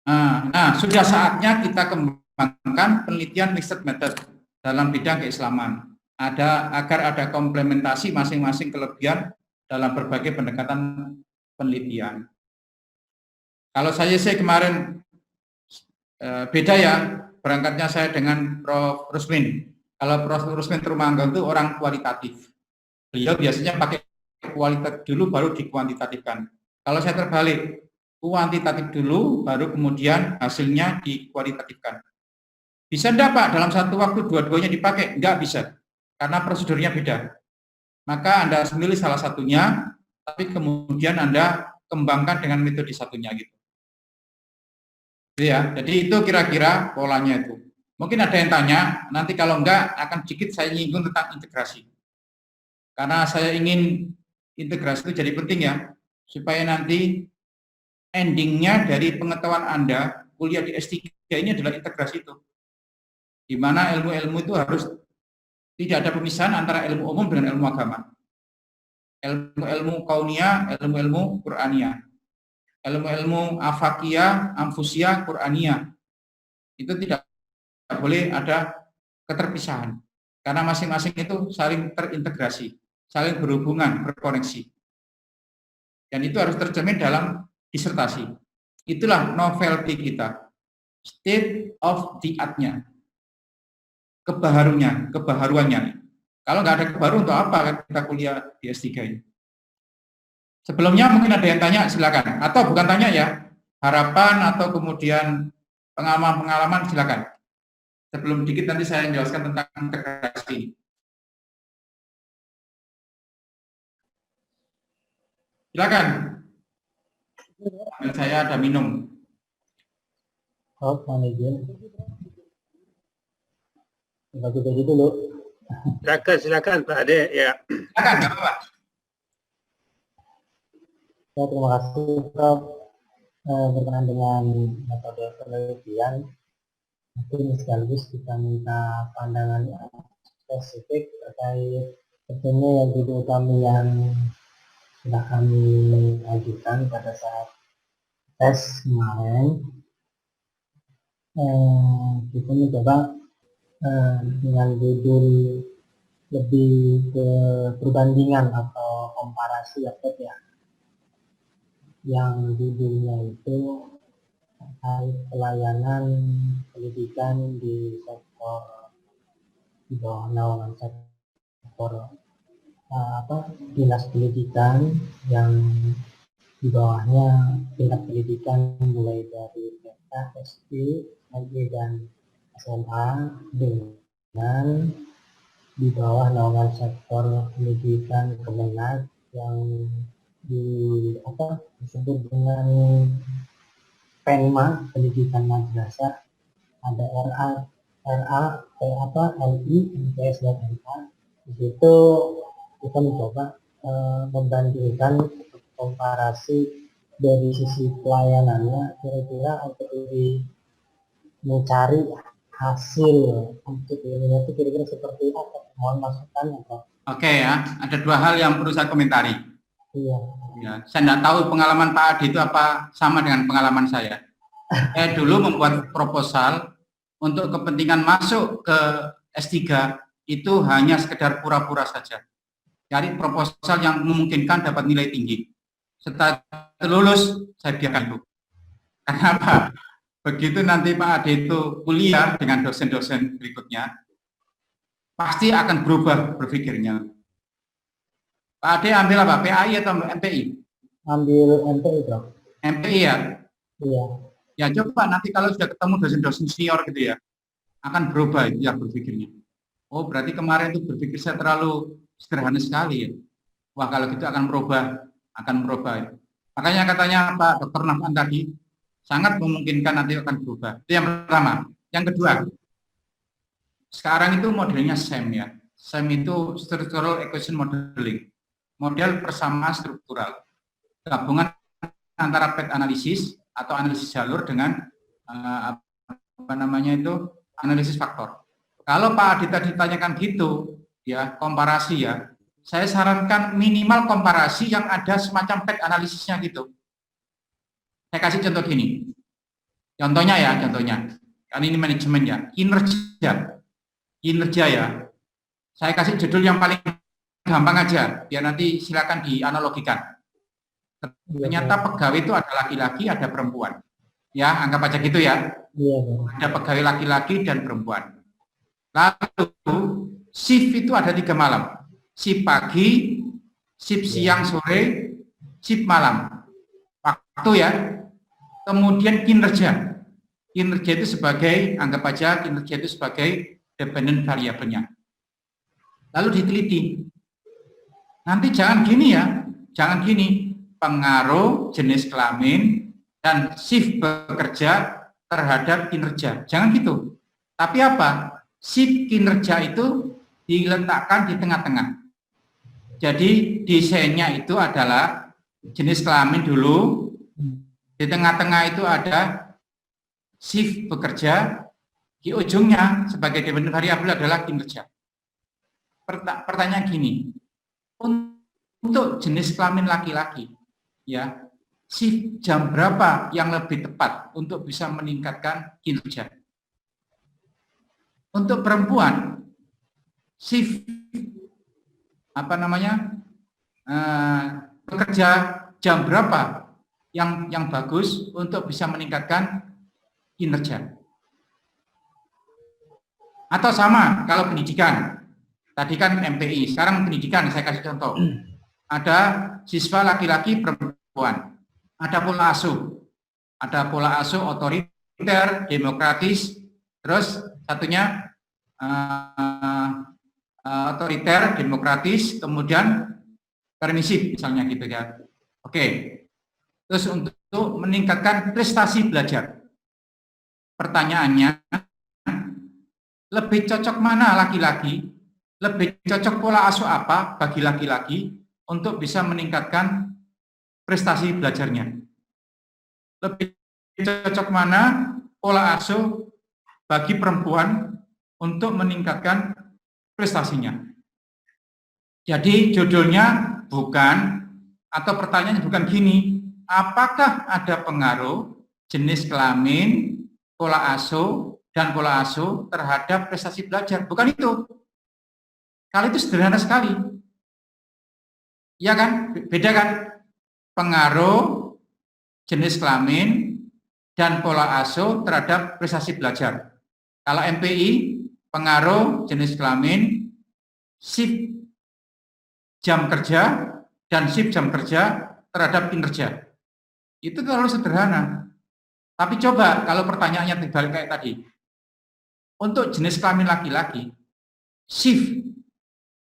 Nah, sudah saatnya kita kembangkan penelitian mixed method dalam bidang keislaman. Agar ada komplementasi masing-masing kelebihan dalam berbagai pendekatan penelitian. Kalau saya kemarin beda ya, berangkatnya saya dengan Prof. Rusmin. Kalau Prof. Rusmin Tumanggor itu orang kualitatif. Beliau biasanya pakai kualitatif dulu baru dikuantitatifkan. Kalau saya terbalik, kuantitatif dulu baru kemudian hasilnya dikualitatifkan. Bisa enggak Pak dalam satu waktu dua-duanya dipakai? Enggak bisa, karena prosedurnya beda. Maka Anda memilih salah satunya, tapi kemudian Anda kembangkan dengan metode satunya gitu. Ya, jadi itu kira-kira polanya itu. Mungkin ada yang tanya, nanti kalau enggak akan sedikit saya nyinggung tentang integrasi. Karena saya ingin integrasi itu jadi penting ya, supaya nanti endingnya dari pengetahuan Anda, kuliah di S3 ini adalah integrasi itu. Di mana ilmu-ilmu itu harus tidak ada pemisahan antara ilmu umum dengan ilmu agama. Ilmu kauniyah, ilmu-ilmu Qur'aniyah. Ilmu-ilmu afakiyah, amfusiyah, Qur'aniyah. Itu tidak boleh ada keterpisahan. Karena masing-masing itu saling terintegrasi, saling berhubungan, berkoneksi. Dan itu harus tercermin dalam disertasi. Itulah novelty kita. State of the art-nya. Kebaharuannya. Kalau nggak ada kebaharuan, untuk apa kita kuliah di S3 ini? Sebelumnya mungkin ada yang tanya, silakan. Atau bukan tanya ya, harapan atau kemudian pengalaman-pengalaman, silakan. Sebelum dikit nanti saya menjelaskan tentang integrasi ini. Silakan. Saya ada minum. Oh, mohon izin. Bagi-bagi dulu. Silakan Pak Ade ya. Silakan, nggak apa-apa. Ya, terima kasih Prof. Berkenaan dengan metode penelitian, mungkin sekaligus kita minta pandangan yang spesifik terkait tentunya yang judul kami yang sudah kami ajukan pada saat tes kemarin. Kita mencoba dengan judul lebih ke perbandingan atau komparasi ya, yang judulnya itu terkait pelayanan pendidikan di sektor di bawah naungan sektor dinas pendidikan yang di bawahnya tingkat pendidikan mulai dari TK, SD, SMP dan SMA dengan di bawah naungan sektor pendidikan Kemenak yang disebut dengan PENMA, pendidikan madrasah, ada LI, MTS dan MA. Di situ kita mencoba membandingkan komparasi dari sisi pelayanannya, kira-kira untuk mencari hasil untuk ilmunya itu kira-kira seperti apa? Mohon masukan apa? Oke ya, ada dua hal yang perlu saya komentari. Iya. Ya, saya tidak tahu pengalaman Pak Adi itu apa sama dengan pengalaman saya. Saya dulu membuat proposal untuk kepentingan masuk ke S3 itu hanya sekedar pura-pura saja. Cari proposal yang memungkinkan dapat nilai tinggi. Setelah lulus, saya biarkan itu. Kenapa? Begitu nanti Pak Ade itu kuliah dengan dosen-dosen berikutnya, pasti akan berubah berpikirnya. Pak Ade ambil apa? PAI atau MPI? Ambil MPI, Bro. MPI ya? Iya. Ya coba nanti kalau sudah ketemu dosen-dosen senior gitu ya, akan berubah ya berpikirnya. Oh berarti kemarin itu berpikir saya terlalu sederhana sekali ya. Wah kalau gitu akan berubah. Makanya katanya Pak Dr. Nafan tadi, sangat memungkinkan nanti akan berubah. Itu yang pertama. Yang kedua, sekarang itu modelnya SEM ya. SEM itu Structural Equation Modeling. Model persamaan struktural. Gabungan antara PET analisis atau analisis jalur dengan analisis faktor. Kalau Pak Adi tadi ditanyakan gitu, ya komparasi ya, saya sarankan minimal komparasi yang ada semacam PET analisisnya gitu. Saya kasih contoh gini. Contohnya, kan ini manajemen ya, kinerja ya. Saya kasih judul yang paling gampang aja, biar nanti silakan dianalogikan. Ternyata pegawai itu ada laki-laki, ada perempuan. Ya, anggap aja gitu ya. Ada pegawai laki-laki dan perempuan. Lalu shift itu ada 3 malam. Shift pagi, shift siang sore, shift malam. Waktu ya. Kemudian kinerja. Kinerja itu sebagai, anggap aja kinerja itu sebagai dependent variabelnya. Lalu diteliti. Nanti jangan gini. Pengaruh jenis kelamin dan shift bekerja terhadap kinerja. Jangan gitu. Tapi apa? Shift kinerja itu diletakkan di tengah-tengah. Jadi desainnya itu adalah jenis kelamin dulu, di tengah-tengah itu ada shift bekerja, di ujungnya sebagai dependent variabel adalah kinerja. Pertanyaan gini, untuk jenis kelamin laki-laki, ya shift jam berapa yang lebih tepat untuk bisa meningkatkan kinerja? Untuk perempuan, shift bekerja jam berapa yang bagus untuk bisa meningkatkan kinerja? Atau sama kalau pendidikan, tadi kan MPI, sekarang pendidikan saya kasih contoh. Ada siswa laki-laki perempuan, ada pola asuh otoriter, demokratis, terus satunya otoriter, demokratis, kemudian permisif misalnya gitu ya. Oke. Terus untuk meningkatkan prestasi belajar. Pertanyaannya, lebih cocok mana laki-laki? Lebih cocok pola asuh apa bagi laki-laki untuk bisa meningkatkan prestasi belajarnya? Lebih cocok mana pola asuh bagi perempuan untuk meningkatkan prestasinya? Jadi judulnya bukan, atau pertanyaannya bukan gini, apakah ada pengaruh jenis kelamin, pola asuh, dan pola asuh terhadap prestasi belajar? Bukan itu. Kalau itu sederhana sekali. Ya kan? Beda kan? Pengaruh jenis kelamin dan pola asuh terhadap prestasi belajar. Kalau MPI, pengaruh jenis kelamin, shift jam kerja, dan shift jam kerja terhadap kinerja. Itu terlalu sederhana. Tapi coba kalau pertanyaannya dibalik kayak tadi. Untuk jenis kelamin laki-laki, shift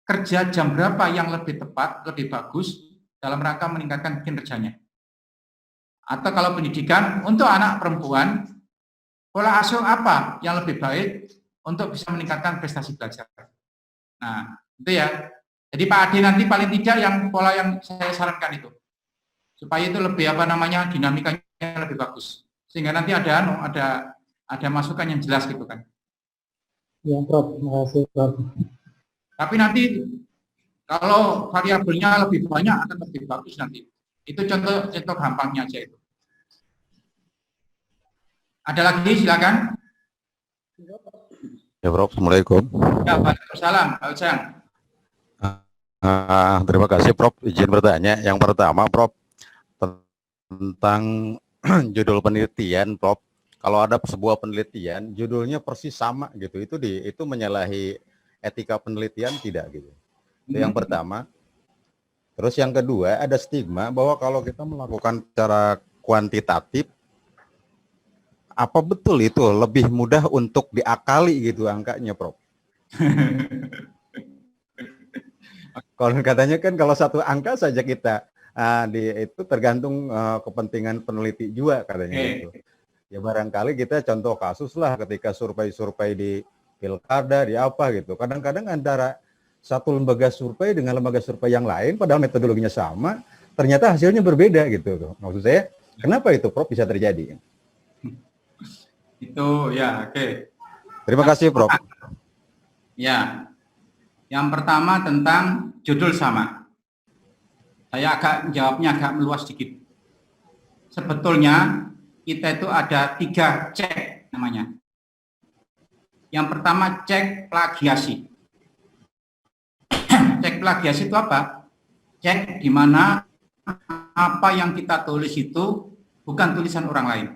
kerja jam berapa yang lebih tepat, lebih bagus dalam rangka meningkatkan kinerjanya. Atau kalau pendidikan, untuk anak perempuan, pola asuh apa yang lebih baik untuk bisa meningkatkan prestasi belajar. Nah, itu ya. Jadi Pak Ade nanti paling tidak yang pola yang saya sarankan itu. Supaya itu lebih dinamikanya lebih bagus. Sehingga nanti ada masukan yang jelas gitu kan. Ya, Prof. Terima kasih, Prof. Tapi nanti kalau variabelnya lebih banyak akan lebih bagus nanti. Itu contoh gampangnya aja itu. Ada lagi, silakan. Ya, Prof. Assalamualaikum. Ya, Waalaikumsalam, Pak Ujang. Terima kasih, Prof. Izin bertanya. Yang pertama, Prof, tentang judul penelitian, Prof. Kalau ada sebuah penelitian, judulnya persis sama gitu, itu menyalahi etika penelitian tidak gitu. Itu yang pertama. Terus yang kedua, ada stigma bahwa kalau kita melakukan secara kuantitatif, apa betul itu lebih mudah untuk diakali gitu angkanya, Prof? Kalau katanya kan kalau satu angka saja kita itu tergantung kepentingan peneliti juga katanya gitu. Ya barangkali kita contoh kasus lah ketika survei-survei di pilkada di apa gitu. Kadang-kadang antara satu lembaga survei dengan lembaga survei yang lain padahal metodologinya sama, ternyata hasilnya berbeda gitu. Maksud saya, kenapa itu Prof bisa terjadi? Itu ya, oke. Terima kasih, Prof. Ya, yang pertama tentang judul sama. Saya jawabnya agak meluas sedikit. Sebetulnya kita itu ada 3 cek namanya. Yang pertama cek plagiasi. Cek plagiasi itu apa? Cek di mana apa yang kita tulis itu bukan tulisan orang lain.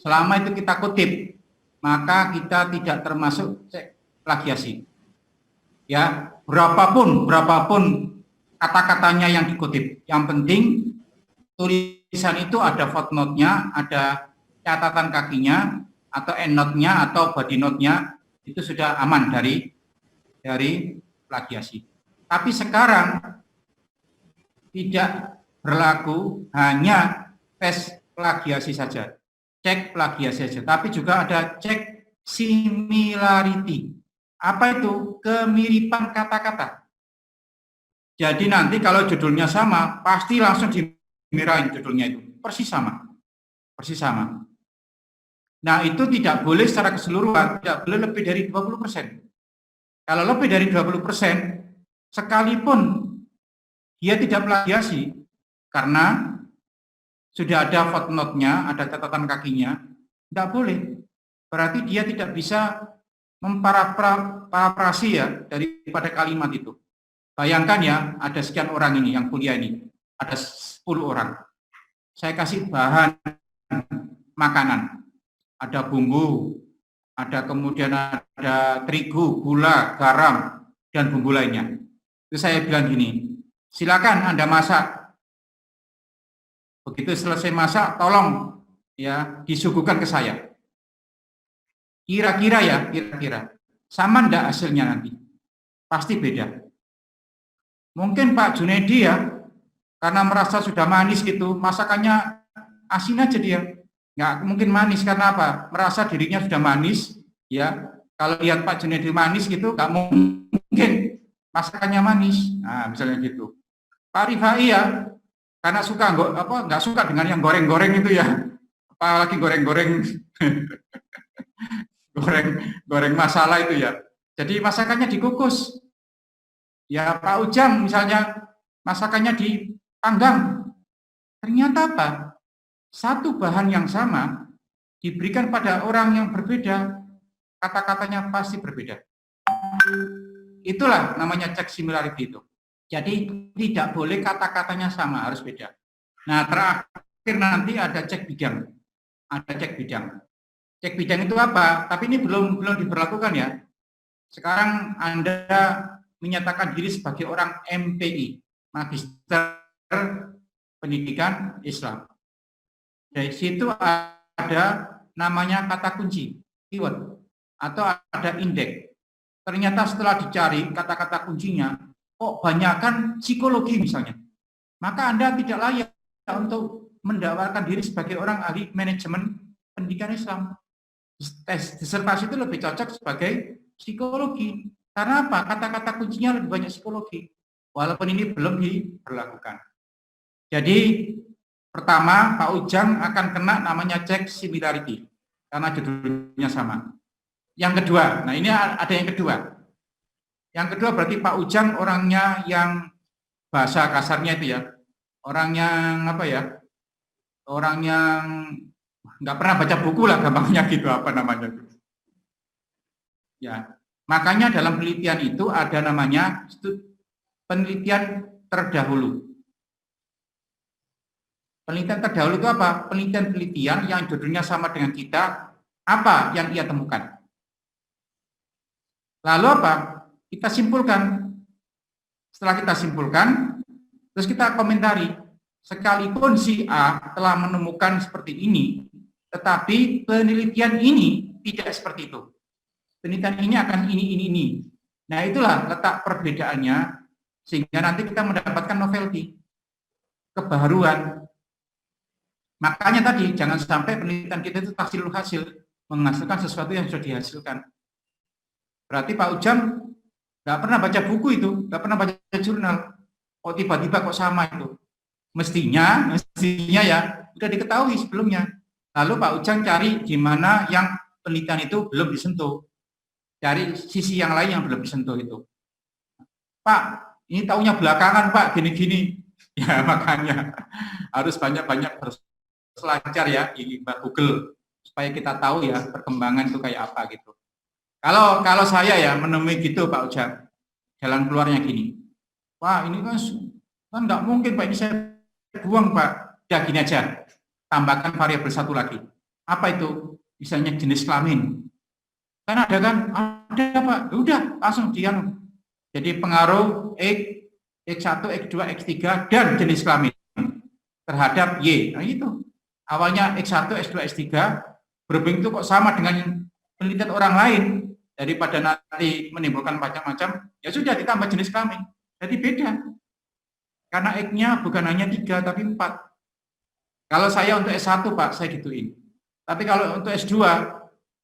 Selama itu kita kutip, maka kita tidak termasuk cek plagiasi. Ya, berapapun kata-katanya yang dikutip, yang penting tulisan itu ada footnote-nya, ada catatan kakinya, atau endnote-nya, atau body note-nya, itu sudah aman dari plagiasi. Tapi sekarang tidak berlaku hanya tes plagiasi saja. Cek plagiasi saja, tapi juga ada cek similarity. Apa itu? Kemiripan kata-kata. Jadi nanti kalau judulnya sama, pasti langsung dimirahin judulnya itu. Persis sama. Persis sama. Nah, itu tidak boleh secara keseluruhan, tidak boleh lebih dari 20%. Kalau lebih dari 20%, sekalipun dia tidak plagiasi, karena sudah ada footnote-nya, ada catatan kakinya, tidak boleh. Berarti dia tidak bisa memparafrasi ya daripada kalimat itu. Bayangkan ya, ada sekian orang ini yang kuliah ini, ada 10 orang. Saya kasih bahan makanan, ada bumbu, ada kemudian ada terigu, gula, garam, dan bumbu lainnya. Itu saya bilang gini, silakan Anda masak. Begitu selesai masak, tolong ya disuguhkan ke saya. Kira-kira sama enggak hasilnya nanti? Pasti beda. Mungkin Pak Junedi ya, karena merasa sudah manis gitu, masakannya asin aja dia. Nggak mungkin manis, karena apa? Merasa dirinya sudah manis, ya. Kalau lihat Pak Junedi manis gitu, nggak mungkin masakannya manis. Nah, misalnya gitu. Pak Rifai ya, karena nggak suka dengan yang goreng-goreng itu ya, apalagi goreng-goreng goreng masalah itu ya. Jadi masakannya dikukus. Ya Pak Ujang misalnya masakannya dipanggang. Ternyata apa? Satu bahan yang sama diberikan pada orang yang berbeda, kata-katanya pasti berbeda. Itulah namanya cek similarity itu. Jadi tidak boleh kata-katanya sama, harus beda. Nah, terakhir nanti ada cek bidang. Ada cek bidang. Cek bidang itu apa? Tapi ini belum diberlakukan ya. Sekarang Anda menyatakan diri sebagai orang MPI, Magister Pendidikan Islam. Dari situ ada namanya kata kunci, keyword, atau ada indeks. Ternyata setelah dicari kata-kata kuncinya, kok banyakkan psikologi misalnya. maka Anda tidak layak untuk mendakwakan diri sebagai orang ahli manajemen pendidikan Islam. Tes disertasi itu lebih cocok sebagai psikologi. Karena apa? Kata-kata kuncinya lebih banyak psikologi. Walaupun ini belum diberlakukan. Jadi, pertama, Pak Ujang akan kena namanya cek similarity. Karena judulnya sama. Yang kedua, nah ini ada yang kedua. Yang kedua berarti Pak Ujang orangnya yang bahasa kasarnya itu ya. Orang yang apa ya? Orang yang nggak pernah baca buku lah gampangnya gitu, apa namanya. Ya, makanya dalam penelitian itu ada namanya penelitian terdahulu. Penelitian terdahulu itu apa? Penelitian-penelitian yang judulnya sama dengan kita, apa yang ia temukan. Lalu apa? Kita simpulkan. Setelah kita simpulkan, terus kita komentari. Sekalipun si A telah menemukan seperti ini, tetapi penelitian ini tidak seperti itu. Penelitian ini akan ini. Nah, itulah letak perbedaannya, sehingga nanti kita mendapatkan novelty, kebaruan. Makanya tadi, jangan sampai penelitian kita itu tahsilul hasil, menghasilkan sesuatu yang sudah dihasilkan. Berarti Pak Ujang nggak pernah baca buku itu, nggak pernah baca jurnal. Kok tiba-tiba kok sama itu? Mestinya ya sudah diketahui sebelumnya. Lalu Pak Ujang cari di mana yang penelitian itu belum disentuh. Cari sisi yang lain yang belum disentuh itu. Pak, ini taunya belakangan Pak, gini-gini. Ya makanya harus banyak-banyak berselancar ya di Google supaya kita tahu ya perkembangan itu kayak apa gitu. Kalau saya ya menemui gitu Pak Ujang, jalan keluarnya gini. Wah ini kan nggak mungkin Pak, ini saya buang Pak. Ya gini aja, tambahkan variabel satu lagi. Apa itu? Misalnya jenis kelamin. Kan ada kan? Ada Pak. Udah langsung dia. Jadi pengaruh X1, X2, X3 dan jenis kelamin terhadap Y. Nah itu. Awalnya X1, X2, X3 berhubung itu kok sama dengan penelitian orang lain, daripada nanti menimbulkan macam-macam, ya sudah ditambah jenis kelamin. Jadi beda. Karena X-nya bukan hanya 3 tapi 4. Kalau saya untuk S1 Pak, saya gituin. Tapi kalau untuk S2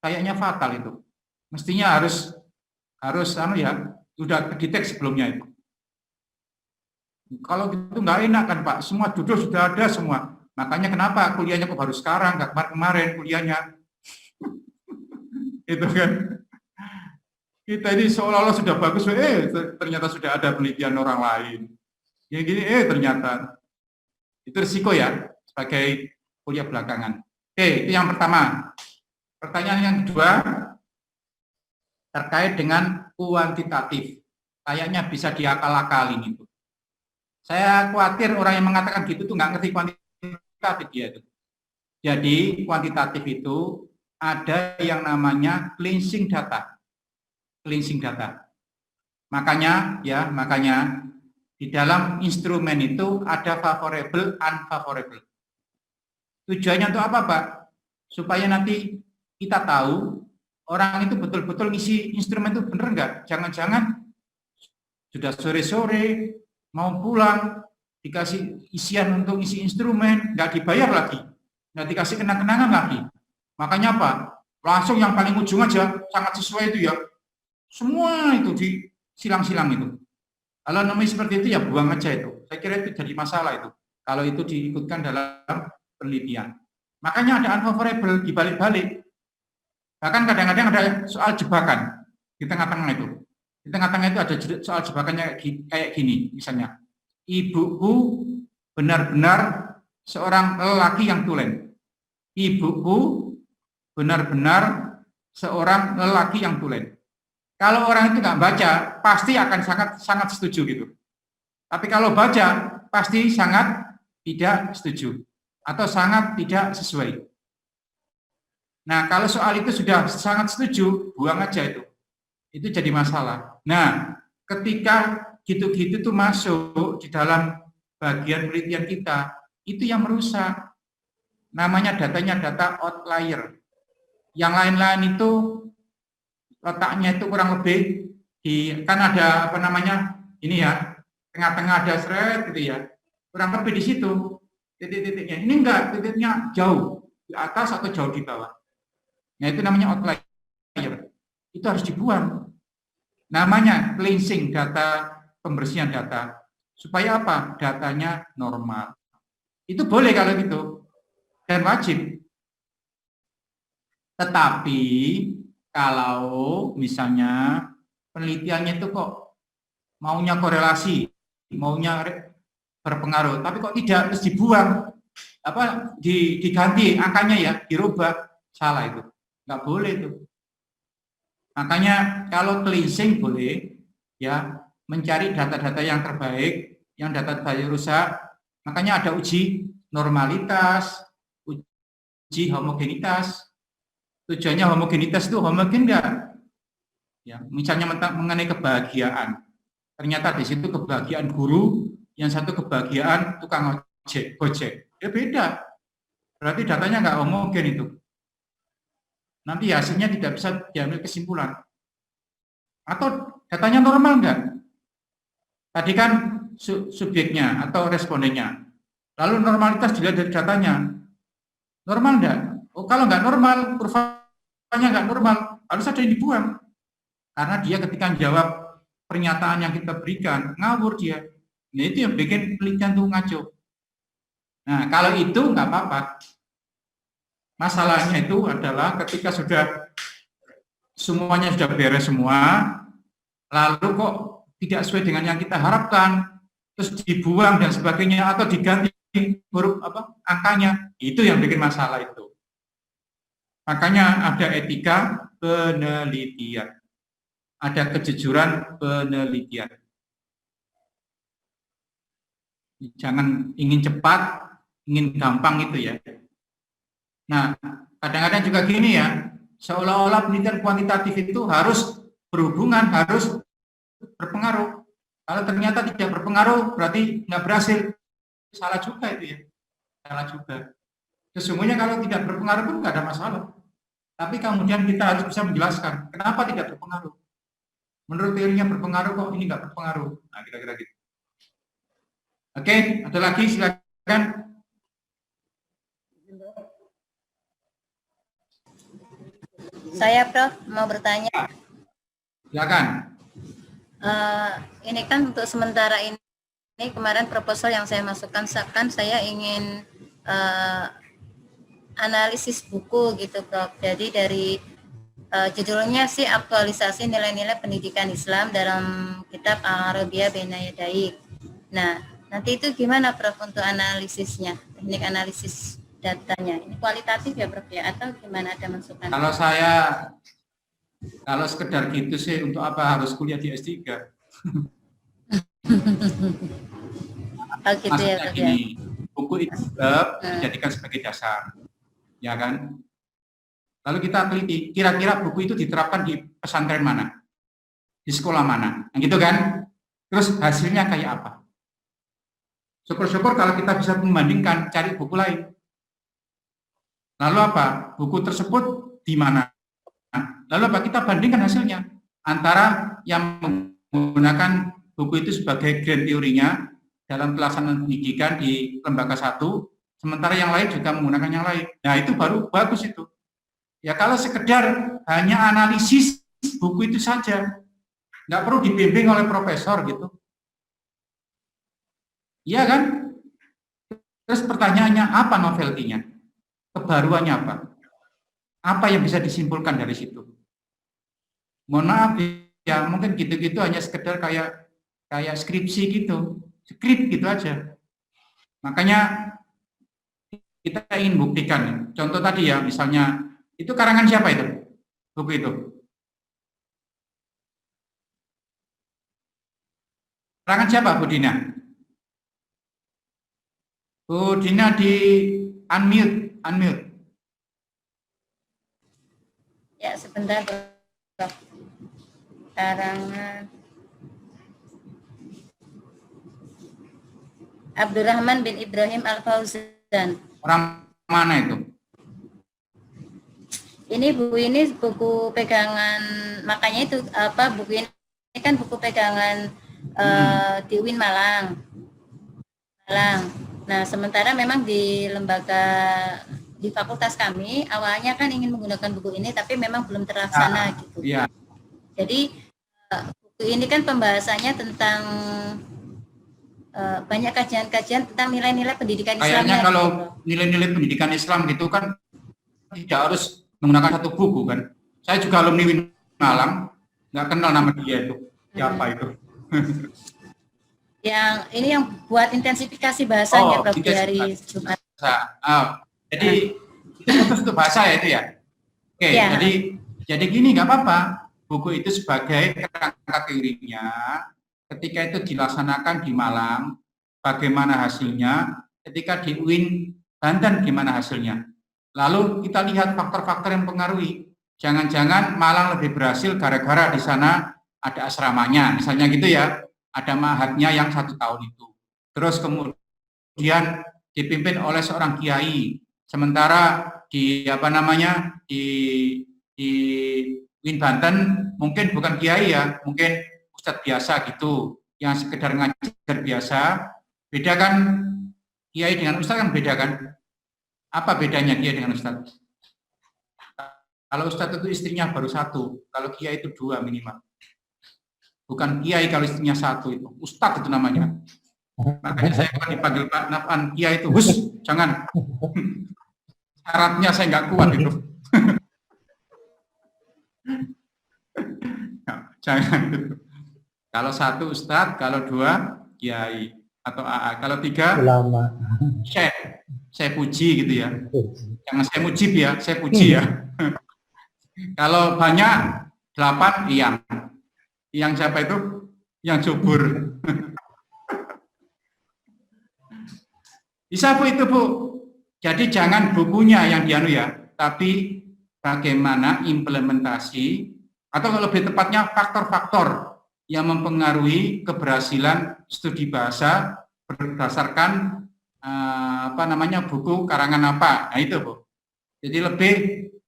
kayaknya fatal itu. Mestinya harus ya sudah detek sebelumnya itu. Kalau gitu nggak enak kan Pak, semua judul sudah ada semua. Makanya kenapa kuliahnya kok baru sekarang, nggak kemarin kuliahnya. Itu kan. Kita ini seolah-olah sudah bagus, ternyata sudah ada penelitian orang lain. Ya gini, ternyata. Itu risiko ya, sebagai kuliah belakangan. Oke, itu yang pertama. Pertanyaan yang kedua, terkait dengan kuantitatif. Kayaknya bisa diakal-akalin itu. Saya khawatir orang yang mengatakan gitu tuh nggak ngerti kuantitatif dia itu. Jadi kuantitatif itu ada yang namanya cleansing data. Cleansing data. Makanya di dalam instrumen itu ada favorable, unfavorable. Tujuannya untuk apa, Pak? Supaya nanti kita tahu orang itu betul-betul ngisi instrumen itu benar enggak? Jangan-jangan sudah sore-sore mau pulang dikasih isian untuk isi instrumen, nggak dibayar lagi, nggak dikasih kenang-kenangan lagi. Makanya apa? Langsung yang paling ujung aja, sangat sesuai itu ya. Semua itu disilang-silang itu. Kalau namanya seperti itu ya buang aja itu. Saya kira itu jadi masalah itu. Kalau itu diikutkan dalam penelitian. Makanya ada unfavorable dibalik-balik. Bahkan kadang-kadang ada soal jebakan di tengah-tengah itu. Di tengah-tengah itu ada soal jebakannya kayak gini, misalnya. Ibuku benar-benar seorang lelaki yang tulen. Ibuku benar-benar seorang lelaki yang tulen. Kalau orang itu nggak baca, pasti akan sangat setuju gitu. Tapi kalau baca, pasti sangat tidak setuju atau sangat tidak sesuai. Nah, kalau soal itu sudah sangat setuju, buang aja itu. Itu jadi masalah. Nah, ketika gitu-gitu tuh masuk di dalam bagian penelitian kita, itu yang merusak. Namanya datanya data outlier. Yang lain-lain itu letaknya itu kurang lebih kan ada ini ya, tengah-tengah ada seret gitu ya. kurang lebih di situ titik-titiknya. Ini enggak, titiknya jauh di atas atau jauh di bawah. Nah, itu namanya outlier. Itu harus dibuang. Namanya cleansing data, pembersihan data. Supaya apa? Datanya normal. Itu boleh kalau gitu. Dan wajib. Tetapi kalau misalnya penelitiannya itu kok maunya korelasi, maunya berpengaruh, tapi kok tidak, terus dibuang, diganti angkanya ya, dirubah, salah itu, nggak boleh itu. Makanya kalau cleansing boleh, ya mencari data-data yang terbaik, yang data terbaik rusak, makanya ada uji normalitas, uji homogenitas. Tujuannya homogenitas itu homogen enggak? Ya, misalnya mengenai kebahagiaan. Ternyata di situ kebahagiaan guru, yang satu kebahagiaan tukang ojek, gojek. Ya beda. Berarti datanya enggak homogen itu. Nanti hasilnya tidak bisa diambil kesimpulan. Atau datanya normal enggak? Tadi kan subjeknya atau respondennya. Lalu normalitas dilihat dari datanya. Normal enggak? Oh, kalau enggak normal, kurvanya enggak normal, harus ada yang dibuang. Karena dia ketika menjawab pernyataan yang kita berikan, ngawur dia. Nah, itu yang bikin penelitian itu ngaco. Nah, kalau itu enggak apa-apa. Masalahnya itu adalah ketika sudah semuanya sudah beres semua, lalu kok tidak sesuai dengan yang kita harapkan, terus dibuang dan sebagainya, atau diganti huruf angkanya, itu yang bikin masalah itu. Makanya ada etika penelitian, ada kejujuran penelitian. Jangan ingin cepat, ingin gampang itu ya. Nah, kadang-kadang juga gini ya, seolah-olah penelitian kuantitatif itu harus berhubungan, harus berpengaruh. Kalau ternyata tidak berpengaruh, berarti nggak berhasil. Salah juga itu ya, salah juga. Sesungguhnya kalau tidak berpengaruh pun nggak ada masalah. Tapi kemudian kita harus bisa menjelaskan kenapa tidak berpengaruh. Menurut teorinya berpengaruh, kok ini nggak berpengaruh. Nah, kira-kira gitu. Oke, ada lagi, silakan. Saya, Prof, mau bertanya. Silakan. Ini kan untuk sementara ini kemarin proposal yang saya masukkan, kan saya ingin analisis buku gitu, Prof. Jadi dari judulnya sih aktualisasi nilai-nilai pendidikan Islam dalam kitab Al-Arabiyyah Baina Yadayk. Nah, nanti itu gimana, Prof, untuk analisisnya, teknik analisis datanya? Ini kualitatif ya, Prof, ya, atau gimana, ada masukan? Kalau sekedar gitu sih, untuk apa harus kuliah di S3? Oh, gitu. Maksudnya ya, Prof, gini, ya. buku itu dijadikan sebagai dasar, ya kan? Lalu kita teliti, kira-kira buku itu diterapkan di pesantren mana? Di sekolah mana? Nah, gitu kan? Terus hasilnya kayak apa? Syukur-syukur kalau kita bisa membandingkan, cari buku lain. Lalu apa? Buku tersebut di mana? Lalu apa? Kita bandingkan hasilnya antara yang menggunakan buku itu sebagai grand teorinya dalam pelaksanaan pendidikan di lembaga satu, sementara yang lain juga menggunakan yang lain. Nah, itu baru bagus itu. Ya, kalau sekedar hanya analisis buku itu saja, nggak perlu dibimbing oleh profesor gitu. Iya kan? Terus pertanyaannya, apa novelty-nya? Kebaruannya apa? Apa yang bisa disimpulkan dari situ? Mohon maaf ya, mungkin gitu-gitu hanya sekedar kayak skripsi gitu, skrip gitu aja. Makanya kita ingin buktikan. Contoh tadi ya, misalnya itu karangan siapa itu? Buku itu. Karangan siapa, Bu Dina? Bu Dina di unmute. Ya, sebentar, Prof. Karangan Abdurrahman bin Ibrahim Al-Fauzan. Orang mana itu? Ini buku pegangan, makanya itu buku ini kan buku pegangan di UIN Malang. Malang. Nah, sementara memang di lembaga di fakultas kami awalnya kan ingin menggunakan buku ini, tapi memang belum terlaksana gitu. Iya. Jadi buku ini kan pembahasannya tentang banyak kajian-kajian tentang nilai-nilai pendidikan Islam. Kayaknya kalau nilai-nilai pendidikan Islam gitu kan tidak harus menggunakan satu buku kan. Saya juga alumni Win Malang, nggak kenal nama dia itu. Siapa itu? yang buat intensifikasi bahasanya Prof, di hari Jumat. Jadi itu khusus untuk bahasa ya itu ya. Oke, ya. Jadi gini nggak apa-apa. Buku itu sebagai kerangka teorinya. Ketika itu dilaksanakan di Malang, bagaimana hasilnya? Ketika di UIN Banten gimana hasilnya? Lalu kita lihat faktor-faktor yang mempengaruhi. Jangan-jangan Malang lebih berhasil gara-gara di sana ada asramanya, misalnya gitu ya. Ada mahatnya yang 1 tahun itu. Terus kemudian dipimpin oleh seorang kiai. Sementara di di Win Banten mungkin bukan kiai ya, mungkin ustadz biasa gitu, yang sekedar ngajar biasa. Beda kan kiai dengan ustadz kan beda kan? Apa bedanya kiai dengan ustadz? Kalau ustadz itu istrinya baru 1, kalau kiai itu 2 minimal. Bukan kiai kalau istrinya 1 itu, ustadz itu namanya. Makanya saya kalau dipanggil Pak Nafan kiai itu, jangan. Syaratnya saya nggak kuat itu. Jangan itu. Kalau 1 ustadz, kalau 2 kiai atau AA, kalau 3 ulama. Saya puji gitu ya. Jangan saya mujib ya, saya puji ya. Kalau banyak 8 yang siapa itu? Yang subur. Bisa Bu itu Bu. Jadi jangan bukunya yang dianu ya, tapi bagaimana implementasi atau lebih tepatnya faktor-faktor yang mempengaruhi keberhasilan studi bahasa berdasarkan buku karangan apa. Nah itu Bu. Jadi lebih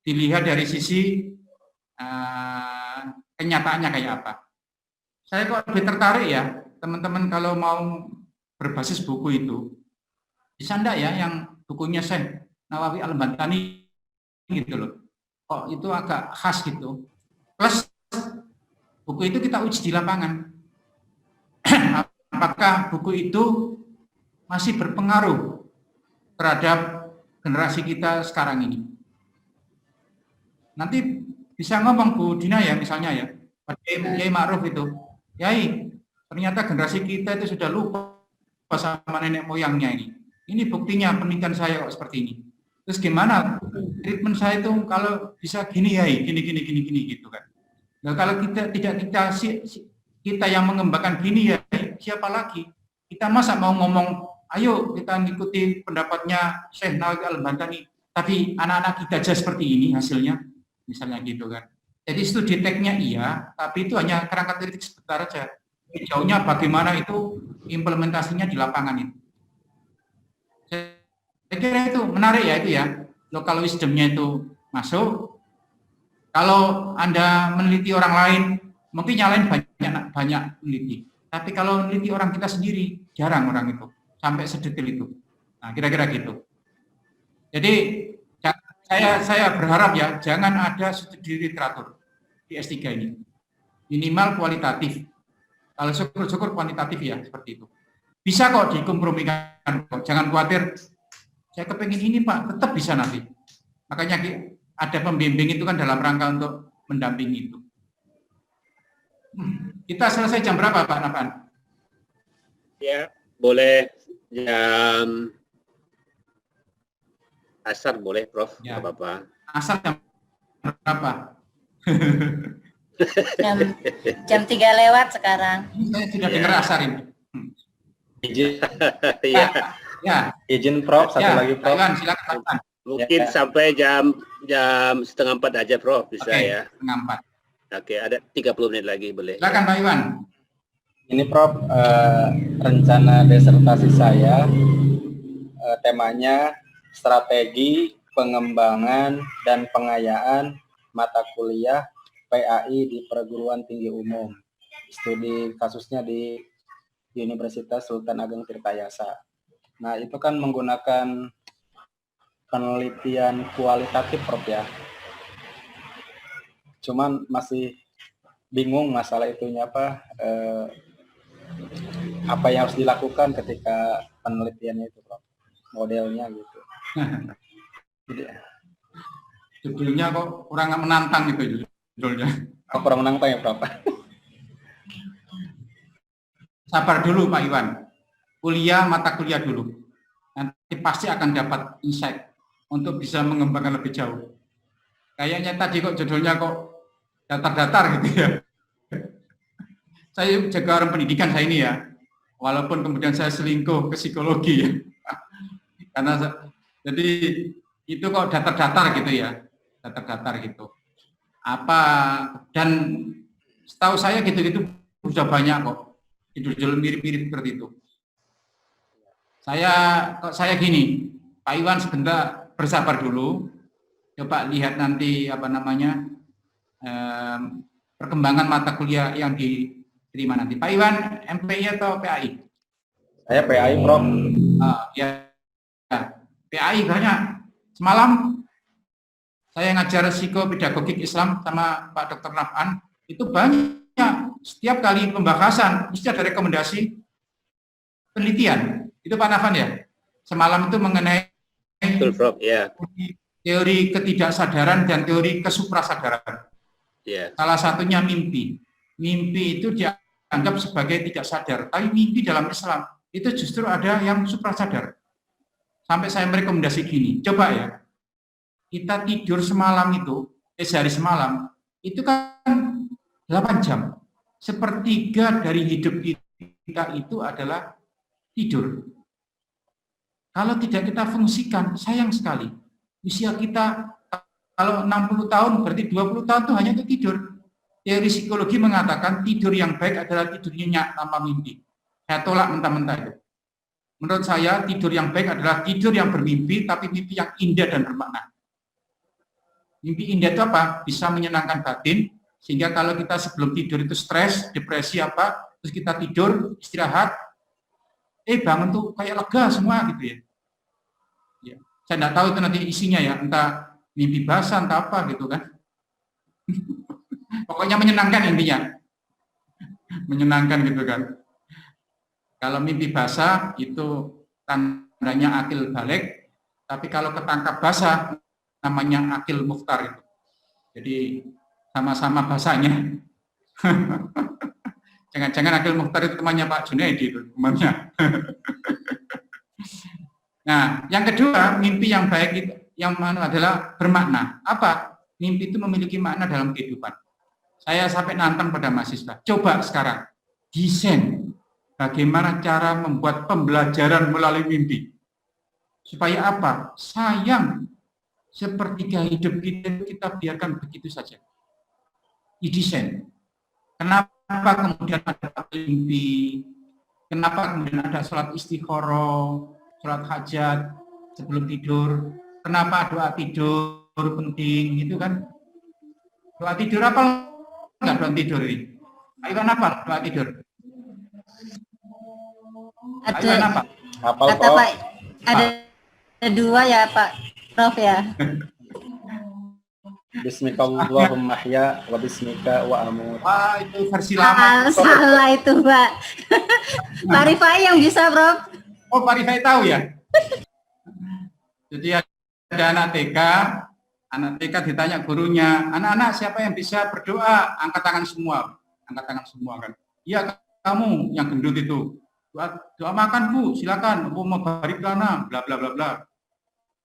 dilihat dari sisi kenyataannya kayak apa. Saya kok lebih tertarik ya, teman-teman kalau mau berbasis buku itu, bisa enggak ya yang bukunya Syekh Nawawi Al-Bantani gitu loh. Kok itu agak khas gitu. Plus buku itu kita uji di lapangan. Apakah buku itu masih berpengaruh terhadap generasi kita sekarang ini? Nanti bisa ngomong Bu Dina ya misalnya ya, Pak Yai Ma'ruf itu, Yai, ternyata generasi kita itu sudah lupa sama nenek moyangnya ini. Ini buktinya penelitian saya kok seperti ini. Terus gimana treatment saya itu kalau bisa gini ya, gini gitu kan. Nah kalau kita yang mengembangkan gini ya, siapa lagi? Kita masa mau ngomong, ayo kita ngikuti pendapatnya Syekh Nawawi Al-Bantani, tapi anak-anak kita aja seperti ini hasilnya, misalnya gitu kan. Jadi studi tekniknya iya, tapi itu hanya kerangka teoretik sebentar aja. Jauhnya bagaimana itu implementasinya di lapangan itu. Saya kira itu menarik ya itu ya. Local wisdom-nya itu masuk. Kalau Anda meneliti orang lain, mungkin nyalain banyak meneliti. Tapi kalau meneliti orang kita sendiri, jarang orang itu sampai sedetail itu. Nah, kira-kira gitu. Jadi saya berharap ya jangan ada studi literatur di S3 ini. Minimal kualitatif. Kalau syukur-syukur kuantitatif ya seperti itu. Bisa kok dikompromikan, jangan khawatir. Saya kepengen ini Pak, tetap bisa nanti. Makanya ada pembimbing itu kan dalam rangka untuk mendampingi itu. Kita selesai jam berapa Pak Nafan? Ya, boleh jam asar boleh Prof, ya. Bapak. Asar jam berapa? jam 3 lewat sekarang. Saya sudah dengar asar ini. Ya. Izin Prof, satu lagi Prof. Silakan. Mungkin sampai jam 3:30 aja Prof, bisa ya. 3:30. Oke, ada 30 menit lagi boleh. Silakan Pak Iwan. Ini Prof, rencana disertasi saya temanya strategi pengembangan dan pengayaan mata kuliah PAI di perguruan tinggi umum. Studi kasusnya di Universitas Sultan Ageng Tirtayasa. Nah, itu kan menggunakan penelitian kualitatif, Prof ya. Cuman masih bingung masalah itunya apa yang harus dilakukan ketika penelitiannya itu, Prof. Modelnya gitu. Jadi, Judulnya kok kurang menantang gitu judulnya. kurang menantang ya, Prof. Sabar dulu Pak Iwan. Mata kuliah dulu. Nanti pasti akan dapat insight untuk bisa mengembangkan lebih jauh. Kayaknya tadi kok judulnya kok datar-datar gitu ya. Saya jaga orang pendidikan saya ini ya. Walaupun kemudian saya selingkuh ke psikologi ya. Karena jadi itu kok datar-datar gitu ya. Datar-datar gitu. Dan setahu saya gitu-gitu sudah banyak kok. Judul-judul mirip-mirip seperti itu. Saya gini, Pak Iwan sebentar bersabar dulu. Coba lihat nanti perkembangan mata kuliah yang diterima nanti. Pak Iwan MPI atau PAI? Saya PAI, Prof. Ya, PAI banyak. Semalam saya ngajar psikopedagogik Islam sama Pak Dr. Nafan, itu banyak. Setiap kali pembahasan mesti ada rekomendasi penelitian. Itu Pak Nafan ya? Semalam itu mengenai Betul, Prof. Ya. Teori ketidaksadaran dan teori kesuprasadaran. Ya. Salah satunya mimpi. Mimpi itu dianggap sebagai tidak sadar. Tapi mimpi dalam Islam itu justru ada yang suprasadar. Sampai saya merekomendasi gini, coba ya, kita tidur semalam itu, sehari semalam, itu kan 8 jam. Sepertiga dari hidup kita itu adalah tidur. Kalau tidak kita fungsikan, sayang sekali. Usia kita kalau 60 tahun, berarti 20 tahun itu hanya untuk tidur. Teori psikologi mengatakan tidur yang baik adalah tidur nyenyak tanpa mimpi. Saya tolak mentah-mentah itu. Menurut saya tidur yang baik adalah tidur yang bermimpi, tapi mimpi yang indah dan bermakna. Mimpi indah itu apa? Bisa menyenangkan batin, sehingga kalau kita sebelum tidur itu stres, depresi terus kita tidur, istirahat, bangun tuh kayak lega semua gitu ya. Saya nggak tahu itu nanti isinya ya, entah mimpi basah, entah apa gitu kan. Pokoknya menyenangkan intinya. Menyenangkan gitu kan. Kalau mimpi basah itu tandanya akil balik, tapi kalau ketangkap basah namanya akil mukhtar itu. Jadi sama-sama basahnya. Jangan-jangan akil mukhtar itu temannya Pak Junaidi itu, temannya. Nah, yang kedua, mimpi yang baik itu yang mana adalah bermakna. Apa? Mimpi itu memiliki makna dalam kehidupan. Saya sampai nantang pada mahasiswa. Coba sekarang desain bagaimana cara membuat pembelajaran melalui mimpi. Supaya apa? Sayang sepertiga hidup kita biarkan begitu saja. Didesain. Kenapa kemudian ada mimpi? Kenapa kemudian ada sholat istikharah, sholat hajat sebelum tidur? Kenapa doa tidur penting? Itu kan doa tidur apa? Enggak doa tidur ini. Ayo apa doa tidur? Ada Apa, kata Pak, ada dua ya Pak Prof ya. Bismillahirrahmanirrahim wa bismika wa amut. Wah, itu versi lama. Salah itu Pak. Pak Rifai yang bisa Prof. Oh, Pak Rifai tahu ya? Jadi ada anak TK ditanya gurunya, anak-anak siapa yang bisa berdoa? Angkat tangan semua kan. Iya, kamu yang gendut itu. Doa makan Bu, silakan. Bu mau barik lana, bla bla bla bla.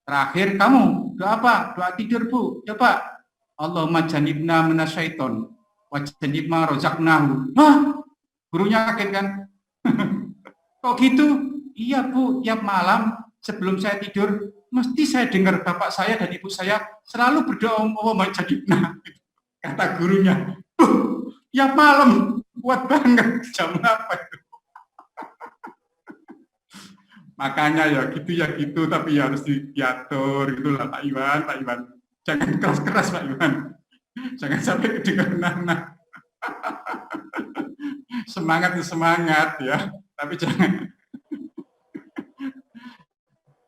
Terakhir kamu doa apa? Doa tidur Bu. Coba. Allahumma janibna minasyaiton wa janibna rozaknahu. Hah? Gurunya kaget kan? Kok gitu? Iya Bu, tiap malam sebelum saya tidur mesti saya dengar bapak saya dan ibu saya selalu berdoa Allahumma janibna. Kata gurunya. Tiap malam kuat banget. Jam apa itu? Makanya ya gitu, tapi ya harus diatur gitulah Pak Iwan. Jangan keras-keras Pak Iwan. Jangan sampai kedengaran. Semangat itu semangat ya, tapi jangan.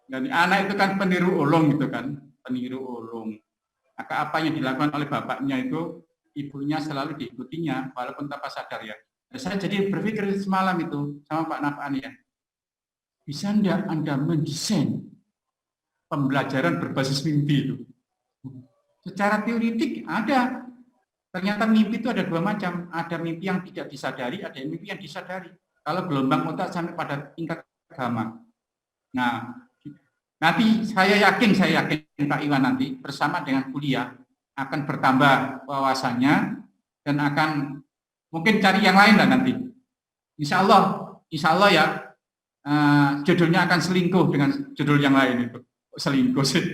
Dan anak itu kan peniru ulung gitu kan, peniru ulung. Maka apa yang dilakukan oleh bapaknya itu, ibunya selalu diikutinya, walaupun tanpa sadar ya. Saya jadi berpikir semalam itu sama Pak Nafan ya, bisa enggak Anda mendesain pembelajaran berbasis mimpi itu? Secara teoritik ada. Ternyata mimpi itu ada dua macam, ada mimpi yang tidak disadari, ada mimpi yang disadari. Kalau gelombang otak sampai pada tingkat gamma. Nah, nanti saya yakin Pak Iwan nanti bersama dengan kuliah akan bertambah wawasannya dan akan mungkin cari yang lain lah nanti. Insya Allah ya, judulnya akan selingkuh dengan judul yang lain itu. Selingkuh sih.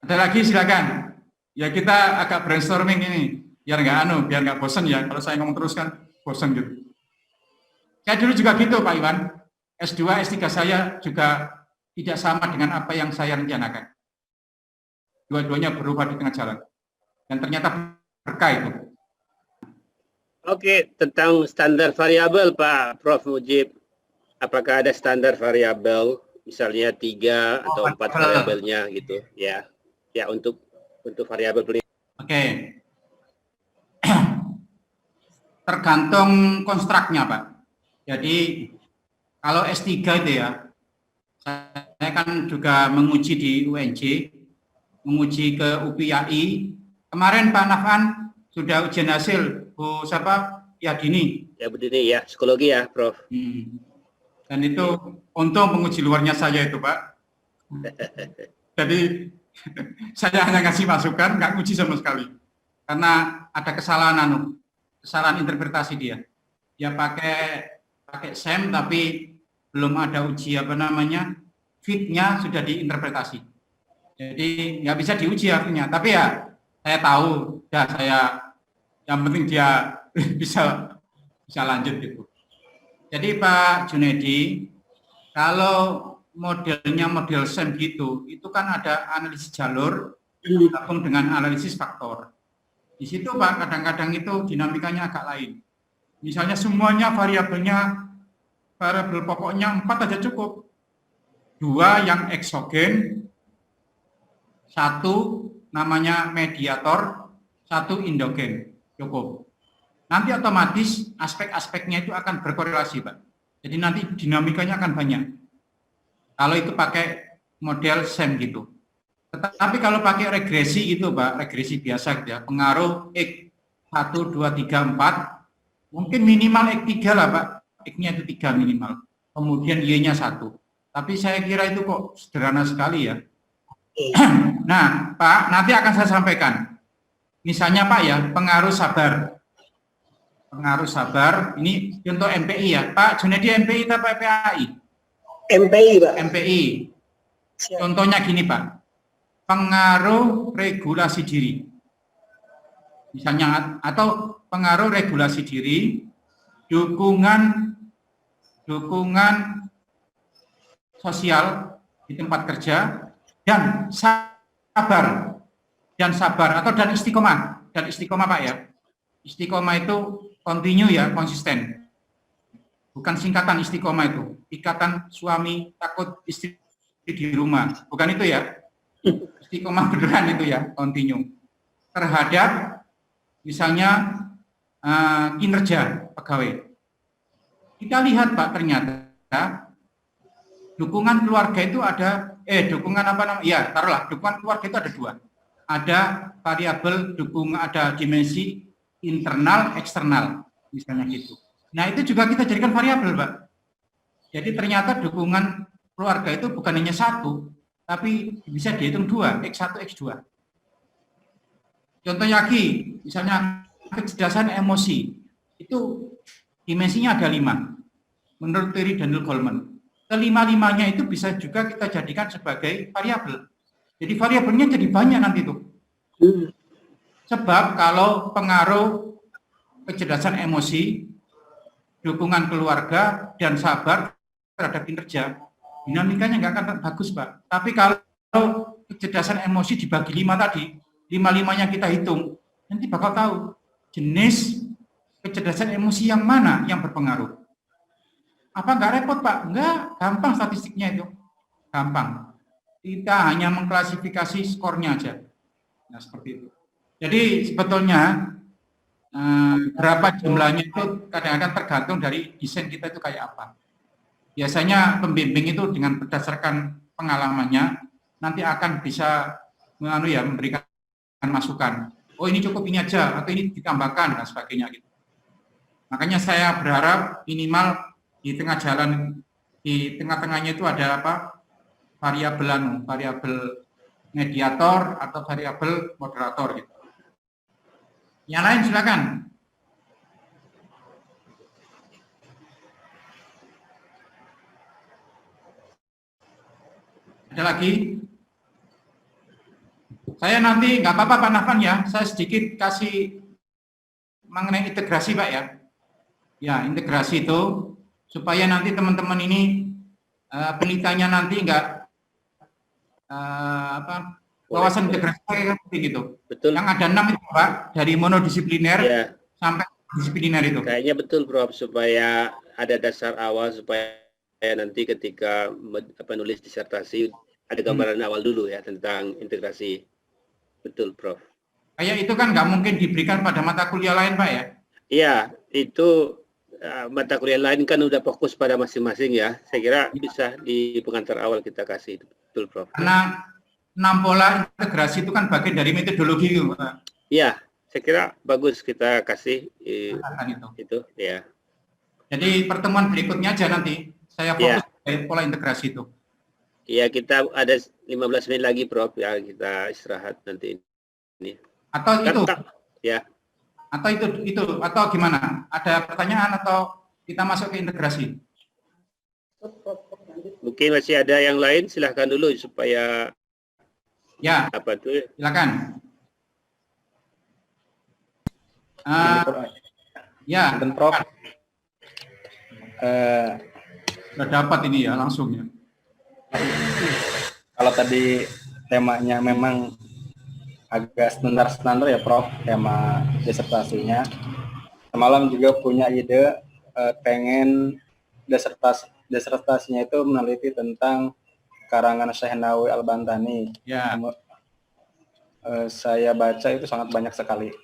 Ada lagi silakan. Ya kita agak brainstorming ini, biar nggak bosan ya. Kalau saya ngomong terus kan bosan gitu. Saya dulu juga gitu Pak Iwan. S2, S3 saya juga tidak sama dengan apa yang saya rencanakan. Dua-duanya berubah di tengah jalan. Dan ternyata berkah itu. Oke, tentang standar variabel Pak Prof Mujib. Apakah ada standar variabel, misalnya 3 atau 4 variabelnya gitu ya? Ya untuk variabel penelitian. Oke. Tergantung konstruknya Pak. Jadi kalau S3 itu ya, saya kan juga menguji di UNJ, menguji ke UPI. Kemarin Pak Nafan sudah ujian hasil, Bu siapa? Ya Dini. Ya begini ya, psikologi ya Prof. Dan itu untung penguji luarnya saya itu Pak. Jadi saya hanya ngasih masukan, nggak uji sama sekali. Karena ada kesalahan interpretasi dia. Dia pakai SEM tapi belum ada uji fit-nya sudah diinterpretasi. Jadi nggak bisa diuji akhirnya. Tapi ya saya tahu, yang penting dia bisa lanjut gitu. Jadi Pak Junedi, kalau modelnya model SEM gitu, itu kan ada analisis jalur gabung dengan analisis faktor. Di situ Pak, kadang-kadang itu dinamikanya agak lain. Misalnya semuanya variabel pokoknya 4 aja cukup. 2 yang eksogen, 1 namanya mediator, 1 endogen, cukup. Nanti otomatis aspek-aspeknya itu akan berkorelasi Pak. Jadi nanti dinamikanya akan banyak. Kalau itu pakai model SEM gitu. Tetapi kalau pakai regresi itu Pak, regresi biasa gitu ya, pengaruh X 1, 2, 3, 4, mungkin minimal X3 lah Pak, X-nya itu 3 minimal, kemudian Y-nya 1. Tapi saya kira itu kok sederhana sekali ya. Nah Pak, nanti akan saya sampaikan. Misalnya Pak ya, pengaruh sabar. Pengaruh sabar, ini contoh MPI ya. Pak Junedi MPI atau PPAI? MPI, Pak. MPI. Contohnya gini, Pak. Pengaruh regulasi diri. Misalnya, atau pengaruh regulasi diri, dukungan sosial di tempat kerja, dan sabar. Dan istiqomah. Dan istiqomah, Pak ya. Istiqomah itu continue ya, konsisten. Bukan singkatan istiqomah itu, ikatan suami takut istri di rumah, bukan itu ya. Istiqomah beneran itu ya, continue. Terhadap misalnya kinerja pegawai. Kita lihat Pak, ternyata dukungan keluarga itu ada, dukungan keluarga itu ada 2. Ada variabel dukungan, ada dimensi internal, eksternal, misalnya gitu. Nah itu juga kita jadikan variabel Pak. Jadi ternyata dukungan keluarga itu bukan hanya 1, tapi bisa dihitung 2, X1, X2. Contoh lagi, misalnya kecerdasan emosi, itu dimensinya ada 5, menurut teori Daniel Goleman. Kelima-limanya itu bisa juga kita jadikan sebagai variabel. Jadi variabelnya jadi banyak nanti itu. Sebab kalau pengaruh kecerdasan emosi, dukungan keluarga, dan sabar terhadap kinerja, dinamikanya nggak akan bagus, Pak. Tapi kalau kecerdasan emosi dibagi 5 tadi, 5-5-nya kita hitung, nanti bakal tahu jenis kecerdasan emosi yang mana yang berpengaruh. Apa nggak repot Pak? Enggak, gampang statistiknya itu. Gampang. Kita hanya mengklasifikasi skornya aja. Nah, seperti itu. Jadi sebetulnya berapa jumlahnya itu kadang-kadang tergantung dari desain kita itu kayak apa. Biasanya pembimbing itu dengan berdasarkan pengalamannya nanti akan bisa memberikan masukan. Oh ini cukup ini aja, atau ini ditambahkan dan sebagainya gitu. Makanya saya berharap minimal di tengah jalan, di tengah-tengahnya itu ada apa? Variabel mediator atau variabel moderator gitu. Yang lain silakan. Ada lagi? Saya nanti nggak apa-apa Pak Nafan ya, saya sedikit kasih mengenai integrasi Pak ya. Ya integrasi itu supaya nanti teman-teman ini penelitiannya nanti nggak wawasan integrasi penting gitu. Betul. Yang ada 6 itu Pak, dari monodisipliner sampai disipliner itu. Kayaknya betul Prof, supaya ada dasar awal supaya nanti ketika nulis disertasi ada gambaran awal dulu ya tentang integrasi. Betul Prof. Kayak itu kan nggak mungkin diberikan pada mata kuliah lain Pak ya? Iya, itu mata kuliah lain kan udah fokus pada masing-masing ya. Saya kira bisa di pengantar awal kita kasih. Betul Prof. Karena 6 pola integrasi itu kan bagian dari metodologi Pak. Iya, saya kira bagus kita kasih itu ya. Jadi pertemuan berikutnya aja nanti saya fokus dari pola integrasi itu. Iya, kita ada 15 menit lagi Prof ya, kita istirahat nanti ini. Atau itu? Ya. Atau itu atau gimana? Ada pertanyaan atau kita masuk ke integrasi? Mungkin masih ada yang lain, silahkan dulu supaya ya. Apa tuh? Silakan. Ya. Dan Prof. Sudah dapat ini ya langsung ya. Kalau tadi temanya memang agak standar-standar ya Prof, tema disertasinya. Semalam juga punya ide pengen disertasinya itu meneliti tentang karangan Syekh Nawawi Al-Bantani. Ya. Saya baca itu sangat banyak sekali.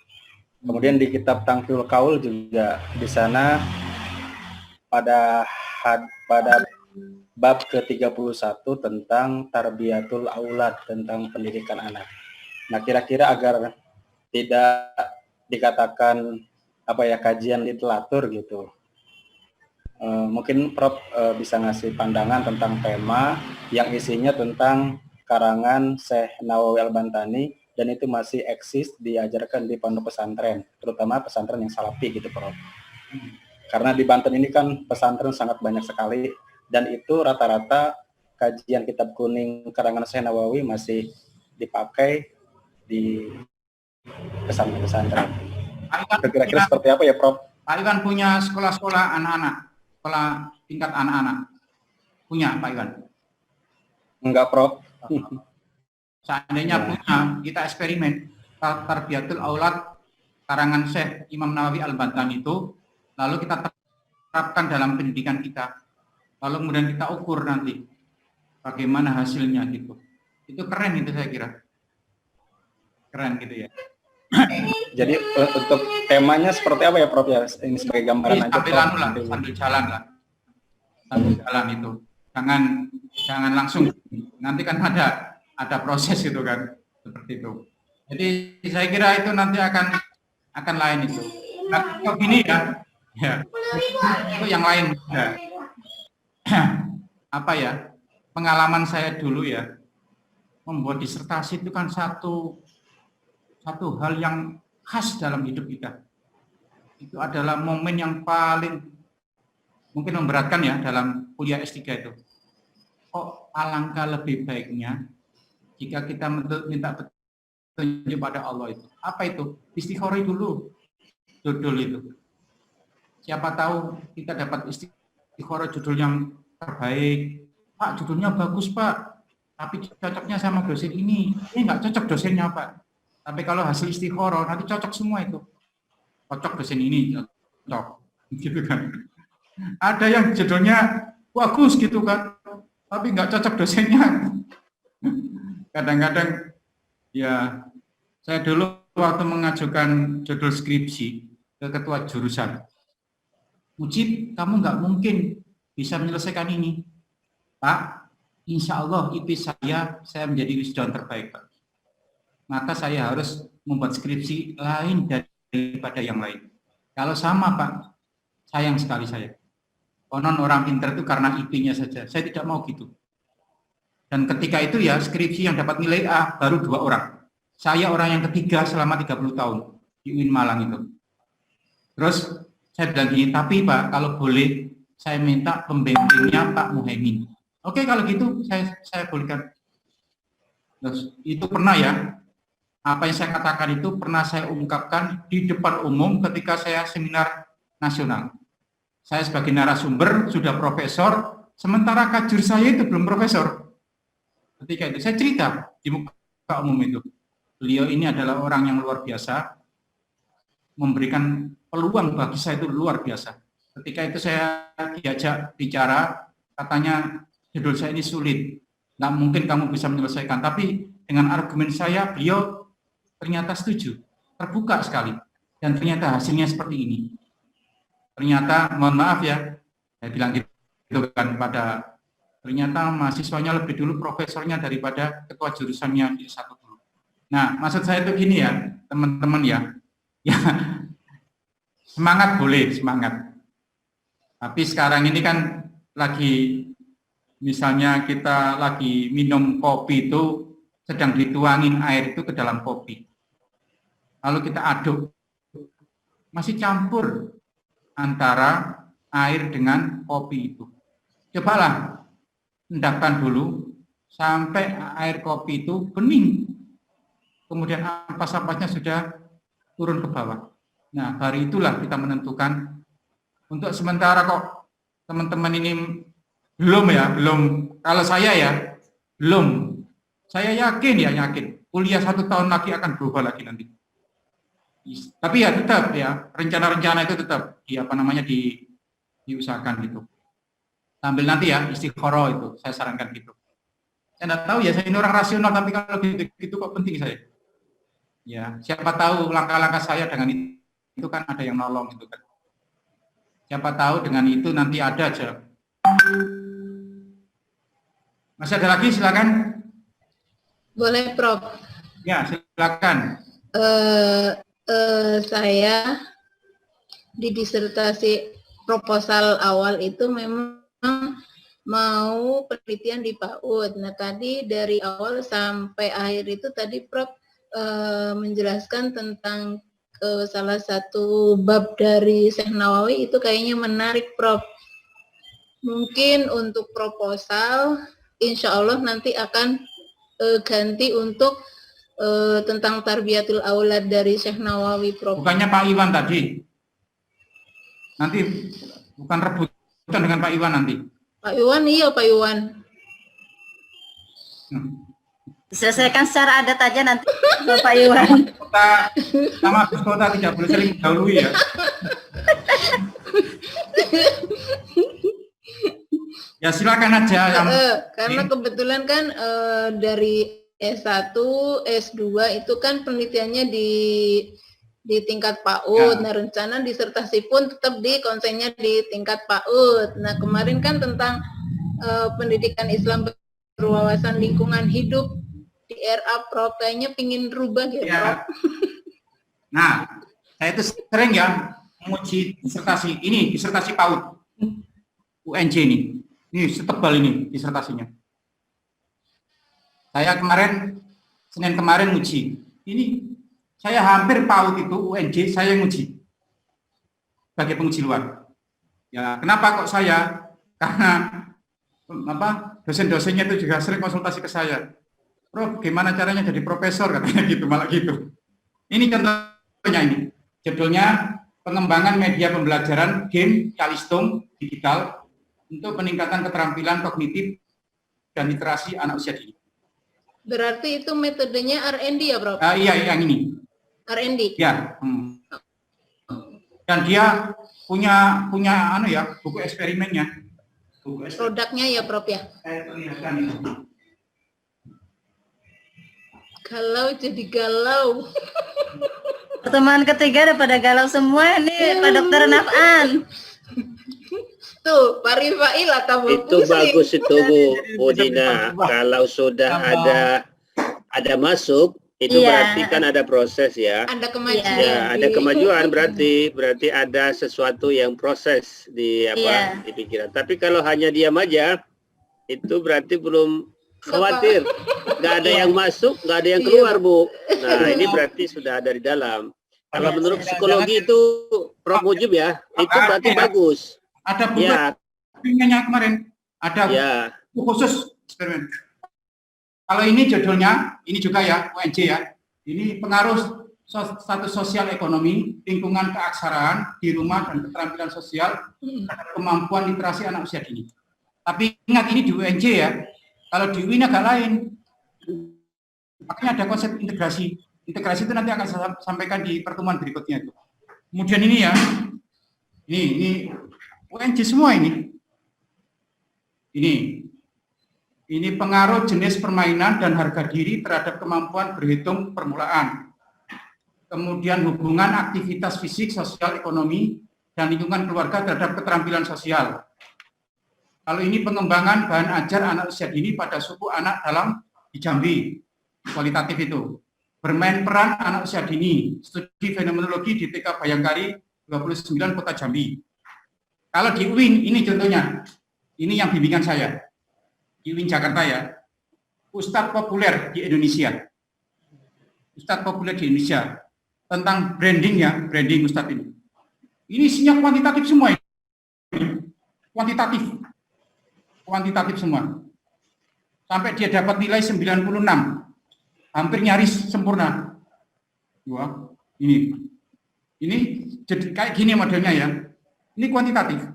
Kemudian di kitab Tangkil Kaul juga di sana pada bab ke-31 tentang tarbiyatul aulad, tentang pendidikan anak. Nah, kira-kira agar tidak dikatakan kajian literatur gitu. Mungkin Prof bisa ngasih pandangan tentang tema yang isinya tentang karangan Syekh Nawawi Al-Bantani dan itu masih eksis diajarkan di pondok pesantren, terutama pesantren yang salafi gitu Prof. Karena di Banten ini kan pesantren sangat banyak sekali dan itu rata-rata kajian kitab kuning karangan Syekh Nawawi masih dipakai di pesantren. Kira-kira seperti apa ya Prof? Pak Iwan punya sekolah-sekolah anak-anak, sekolah tingkat anak-anak. Punya Pak Iwan? Enggak Prof. Seandainya punya, kita eksperimen tarbiyatul aulad karangan Syekh Imam Nawawi Al-Bantani itu, lalu kita terapkan dalam pendidikan kita. Lalu kemudian kita ukur nanti bagaimana hasilnya gitu. Itu keren itu saya kira. Keren gitu ya. Jadi untuk temanya seperti apa ya Prof ya? Ini sebagai gambaran aja. Sambil jalan lah. Sambil jalan itu. Jangan langsung. Nanti kan ada proses itu kan seperti itu. Jadi saya kira itu nanti akan lain itu. Nah, kalau gini ya. Itu yang lain ya. Apa ya? Pengalaman saya dulu ya. Membuat disertasi itu kan satu hal yang khas dalam hidup kita. Itu adalah momen yang paling mungkin memberatkan ya dalam kuliah S3 itu. Kok alangkah lebih baiknya jika kita minta petunjuk pada Allah itu. Apa itu? Istikharah dulu. Judul itu. Siapa tahu kita dapat istikharah judul yang terbaik. Pak, judulnya bagus Pak. Tapi cocoknya sama dosen ini. Ini nggak cocok dosennya Pak. Tapi kalau hasil istikharah nanti cocok semua itu. Cocok dosen ini, cocok. Gitu kan. Ada yang judulnya bagus gitu kan, tapi nggak cocok dosennya. Kadang-kadang ya, saya dulu waktu mengajukan judul skripsi ke ketua jurusan, Mujib, kamu nggak mungkin bisa menyelesaikan ini, Pak. Insya Allah IP saya menjadi wisudawan terbaik, Pak. Maka saya harus membuat skripsi lain daripada yang lain. Kalau sama, Pak, sayang sekali saya. Konon orang pintar itu karena IP-nya saja. Saya tidak mau gitu. Dan ketika itu ya, skripsi yang dapat nilai A baru 2 orang. Saya orang yang ketiga selama 30 tahun di UIN Malang itu. Terus saya bilang gini, tapi Pak, kalau boleh saya minta pembimbingnya Pak Muhaimin. Oke, kalau gitu saya bolehkan. Terus itu pernah ya, apa yang saya katakan itu pernah saya ungkapkan di depan umum ketika saya seminar nasional. Saya sebagai narasumber sudah profesor, sementara kajur saya itu belum profesor. Ketika itu saya cerita di muka umum itu, beliau ini adalah orang yang luar biasa, memberikan peluang bagi saya itu luar biasa. Ketika itu saya diajak bicara, katanya judul saya ini sulit, nggak mungkin kamu bisa menyelesaikan. Tapi dengan argumen saya, beliau ternyata setuju, terbuka sekali, dan ternyata hasilnya seperti ini. Ternyata, mohon maaf ya, saya bilang gitu kan pada, ternyata mahasiswanya lebih dulu profesornya daripada ketua jurusannya di satu dulu. Nah, maksud saya itu gini ya, teman-teman ya, semangat boleh, semangat. Tapi sekarang ini kan lagi, misalnya kita lagi minum kopi itu, sedang dituangin air itu ke dalam kopi. Lalu kita aduk, masih campur antara air dengan kopi itu. Cobalah, endapkan dulu, sampai air kopi itu bening. Kemudian ampas-ampasnya sudah turun ke bawah. Nah, hari itulah kita menentukan, untuk sementara kok teman-teman ini belum, kalau saya ya, belum. Saya yakin, kuliah 1 tahun lagi akan berubah lagi nanti. Tapi ya tetap ya, rencana-rencana itu tetap diusahakan gitu. Sambil nanti ya istikharah itu, saya sarankan gitu. Saya tidak tahu ya, saya ini orang rasional, tapi kalau gitu kok penting saya. Ya, siapa tahu langkah-langkah saya dengan itu kan ada yang nolong gitu kan. Siapa tahu dengan itu nanti ada aja. Masih ada lagi, silakan. Boleh, Prof. Ya, silakan. Saya di disertasi proposal awal itu memang mau penelitian di PAUD. Nah, tadi dari awal sampai akhir itu tadi Prof menjelaskan tentang salah satu bab dari Syekh Nawawi itu kayaknya menarik, Prof. Mungkin untuk proposal, insya Allah nanti akan ganti untuk tentang tarbiyatul aulad dari Syekh Nawawi, Prof. Bukannya Pak Iwan tadi? Nanti bukan rebutan dengan Pak Iwan nanti? Pak Iwan, iya Pak Iwan. Diselesaikan secara adat aja nanti, Pak Iwan. Kota sama Gus Kota tidak boleh saling mendahului ya. Ya silakan aja. Karena kebetulan kan dari S1, S2 itu kan penelitiannya di tingkat PAUD. Nah, rencana disertasi pun tetap di konsennya di tingkat PAUD. Nah, kemarin kan tentang pendidikan Islam berwawasan lingkungan hidup di RA, Prof. Kayaknya pingin rubah ya, Prof. Nah, saya itu sering ya menguji disertasi ini, disertasi PAUD UNJ ini. Ini setebal ini disertasinya. Saya Senin kemarin uji. Ini saya hampir PAUD itu UNJ saya yang uji sebagai penguji luar. Ya, kenapa kok saya? Karena dosen-dosennya itu juga sering konsultasi ke saya. Prof, gimana caranya jadi profesor katanya gitu, malah gitu. Ini contohnya ini. Judulnya pengembangan media pembelajaran game Kalistung digital untuk peningkatan keterampilan kognitif dan literasi anak usia dini. Berarti itu metodenya R&D ya, Prof? Iya, yang ini. R&D? Ya. Dan dia punya anu ya, buku eksperimennya. Produknya ya Prof ya. Saya perlihatkan ini. Galau jadi galau. Pertemuan ketiga udah pada galau semua nih Pak Dokter Nafan. Tuh, Pak Rifail tambah Itu pusing. bagus itu Bu Dina. Kalau sudah ada masuk, itu Iya. berarti kan ada proses ya. Ada kemajuan. Ya, ada kemajuan berarti ada sesuatu yang proses di Iya. di pikiran. Tapi kalau hanya diam aja, itu berarti belum khawatir. Nggak ada yang masuk, nggak ada yang keluar, Bu. Nah, ini berarti sudah ada di dalam. Kalau Iya, menurut iya. psikologi itu, Prof Mujib ya, itu berarti bagus. Ada buku Ya, eksperimennya kemarin. Ada ya. buku khusus eksperimen. Kalau ini judulnya, ini juga ya, UNJ ya. Ini pengaruh status sosial ekonomi, lingkungan keaksaraan di rumah dan keterampilan sosial terhadap kemampuan literasi anak usia dini. Tapi ingat ini di UNJ ya. Kalau di UIN agak lain. Makanya ada konsep integrasi. Integrasi itu nanti akan saya sampaikan di pertemuan berikutnya itu. Kemudian ini ya. Ini UNJ semua ini. Ini pengaruh jenis permainan dan harga diri terhadap kemampuan berhitung permulaan. Kemudian hubungan aktivitas fisik, sosial, ekonomi, dan lingkungan keluarga terhadap keterampilan sosial. Kalau ini pengembangan bahan ajar anak usia dini pada suku anak dalam di Jambi, kualitatif itu. Bermain peran anak usia dini, studi fenomenologi di TK Bayangkari 29 Kota Jambi. Kalau di UIN, ini contohnya, ini yang bimbingan saya. Di UIN Jakarta ya, Ustadz populer di Indonesia. Ustadz populer di Indonesia. Tentang branding ya, branding Ustadz ini. Ini isinya kuantitatif semua ini. Kuantitatif semua. Sampai dia dapat nilai 96. Hampir nyaris sempurna. Wah, ini jadi kayak gini modelnya ya. Ini kuantitatif.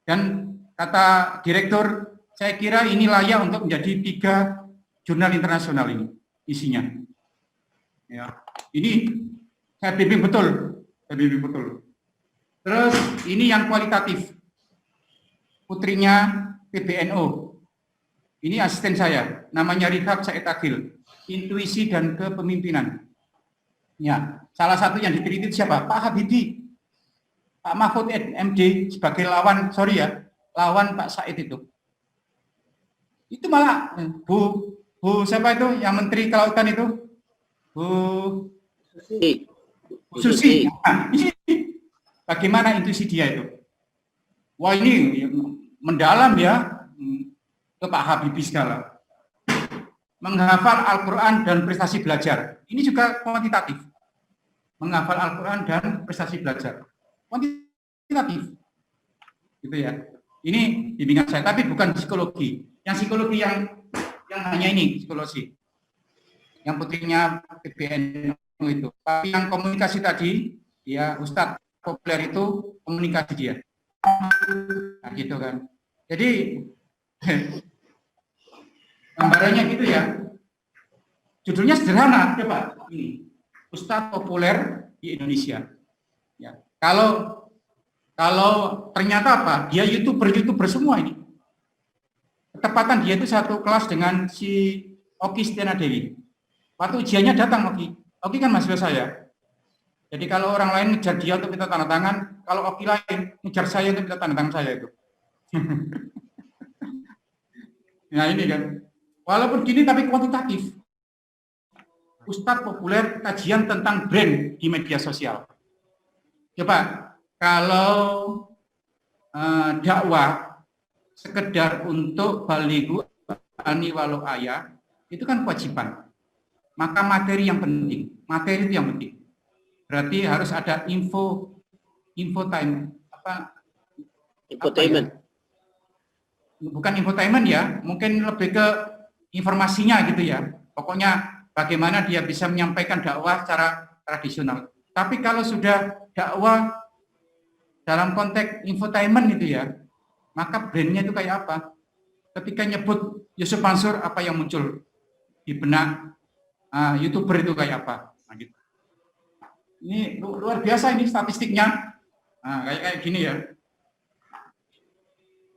Dan kata direktur, saya kira ini layak untuk menjadi 3 jurnal internasional ini isinya. Ya, ini saya bimbing betul. Terus ini yang kualitatif. Putrinya PBNO. Ini asisten saya, namanya Rihab Said Agil. Intuisi dan kepemimpinan. Ya, salah satu yang diteliti siapa? Pak Habibie. Pak Mahfud MD sebagai lawan Pak Said itu. Itu malah Bu siapa itu yang Menteri Kelautan itu? Bu Susi. Nah, ini bagaimana intuisi dia itu? Wah, ini mendalam ya ke Pak Habibie segala. Menghafal Al-Quran dan prestasi belajar. Ini juga kuantitatif. Menghafal Al-Quran dan prestasi belajar. Kuantitatif. Gitu ya. Ini bimbingan saya, tapi bukan psikologi. Yang psikologi yang hanya ini, psikologi. Yang putrinya PBNU itu. Tapi yang komunikasi tadi, ya Ustadz populer itu komunikasi dia. Nah, gitu kan. Jadi gambarannya gitu ya. Judulnya sederhana, coba ini. Ustadz populer di Indonesia. Ya. Kalau ternyata apa? Dia YouTuber semua ini. Ketepatan dia itu satu kelas dengan si Oki Setiana Dewi. Waktu ujiannya datang Oki kan mahasiswa saya. Jadi kalau orang lain ngejar dia untuk minta tanda tangan, kalau Oki lain ngejar saya untuk minta tanda tangan saya itu. Nah ini kan. Walaupun gini tapi kuantitatif. Ustadz populer kajian tentang brand di media sosial. Coba kalau dakwah sekedar untuk balighu ani walau ayah itu kan kewajiban. Maka materi yang penting, materi itu yang penting. Berarti harus ada infotainment Infotainment. Bukan infotainment ya, mungkin lebih ke informasinya gitu ya. Pokoknya bagaimana dia bisa menyampaikan dakwah secara tradisional. Tapi kalau sudah dakwah dalam konteks infotainment itu ya, maka brandnya itu kayak apa? Ketika nyebut Yusuf Mansur, apa yang muncul di benak YouTuber itu kayak apa? Nah, gitu. Ini luar biasa ini statistiknya. Nah, kayak gini ya.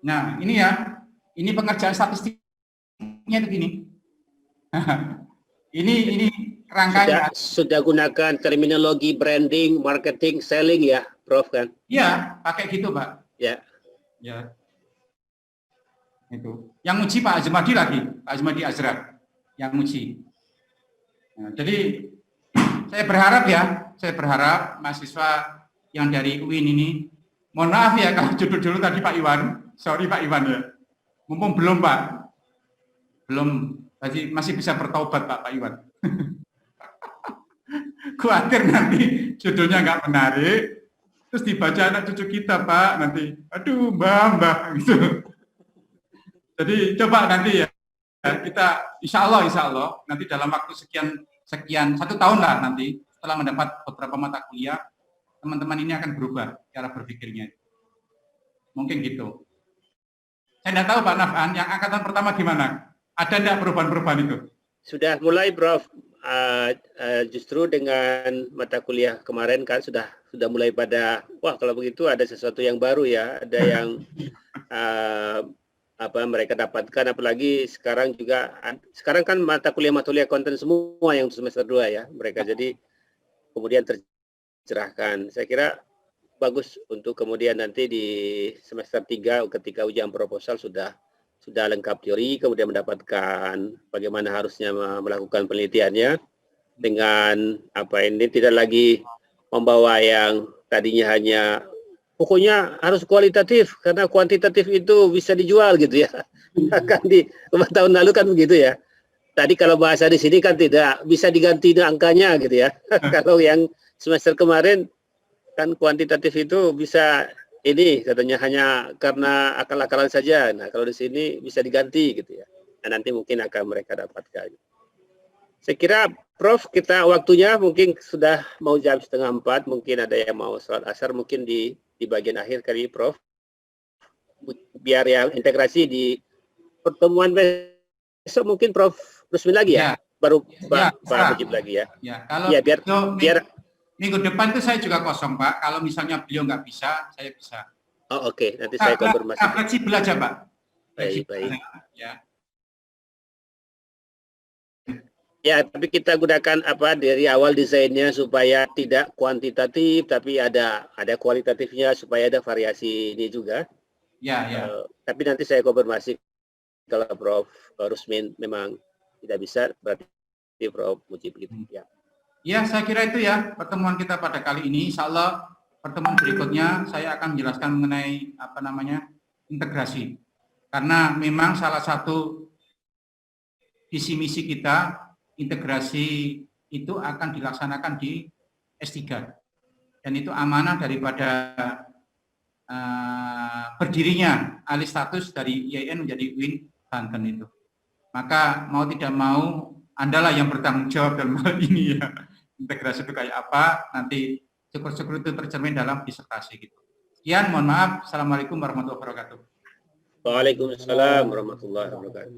Nah, ini ya. Ini pengerjaan statistiknya itu gini. ini rangkanya. Sudah gunakan terminologi branding, marketing, selling ya, Prof kan? Iya, pakai gitu, Pak. Ya. Ya. Itu. Yang uji Pak Azmadi lagi, Pak Azmadi Azra yang uji. Nah, jadi saya berharap mahasiswa yang dari UIN ini, mohon maaf ya kalau judul dulu tadi Pak Iwan, sorry Pak Iwan ya. Mumpung belum Pak, belum, masih bisa bertaubat Pak Iwan. Khawatir nanti judulnya nggak menarik, terus dibaca anak cucu kita Pak, nanti, aduh mbak gitu. Jadi coba nanti ya, kita insya Allah nanti dalam waktu sekian 1 tahun lah nanti setelah mendapat beberapa mata kuliah, teman-teman ini akan berubah cara berpikirnya. Mungkin gitu. Saya tidak tahu Pak Nafan, yang angkatan pertama gimana? Ada tidak perubahan-perubahan itu? Sudah mulai, Prof. Justru dengan mata kuliah kemarin kan sudah mulai pada, wah kalau begitu ada sesuatu yang baru ya, ada yang mereka dapatkan, apalagi sekarang kan mata kuliah konten semua yang semester 2 ya, mereka jadi kemudian tercerahkan. Saya kira bagus untuk kemudian nanti di semester 3 ketika ujian proposal sudah lengkap teori, kemudian mendapatkan bagaimana harusnya melakukan penelitiannya dengan ini tidak lagi membawa yang tadinya hanya pokoknya harus kualitatif karena kuantitatif itu bisa dijual gitu ya. Kan di tahun lalu kan begitu ya. Tadi kalau bahasa di sini kan tidak bisa diganti angkanya gitu ya. Kalau yang semester kemarin kan kuantitatif itu bisa ini katanya hanya karena akal-akalan saja. Nah, kalau di sini bisa diganti gitu ya. Nah, nanti mungkin akan mereka dapatkan. Saya kira Prof, kita waktunya mungkin sudah mau jam 3:30, mungkin ada yang mau sholat asar, mungkin di bagian akhir kali Prof, biar yang integrasi di pertemuan besok mungkin Prof Rusmin lagi ya, baru Pak Mujib lagi ya. Ya, kalau ya, biar minggu depan itu saya juga kosong Pak, kalau misalnya beliau nggak bisa, saya bisa. Oh oke. Nanti saya konfirmasi. Fleksibel aja Pak. Baik. Ya. Ya, tapi kita gunakan dari awal desainnya supaya tidak kuantitatif, tapi ada kualitatifnya supaya ada variasi ini juga. Ya. Tapi nanti saya konfirmasi kalau Prof Rusmin memang tidak bisa, berarti Prof Mujib gitu ya. Ya, saya kira itu ya pertemuan kita pada kali ini. Insya Allah pertemuan berikutnya saya akan menjelaskan mengenai integrasi. Karena memang salah satu visi misi kita integrasi itu akan dilaksanakan di S3 dan itu amanah daripada berdirinya alih status dari IAIN menjadi UIN Banten itu. Maka mau tidak mau Andalah yang bertanggung jawab dalam hal ini ya. Integrasi itu kayak apa, nanti syukur-syukur itu tercermin dalam disertasi gitu. Sekian, mohon maaf. Assalamualaikum warahmatullahi wabarakatuh. Waalaikumsalam warahmatullahi wabarakatuh.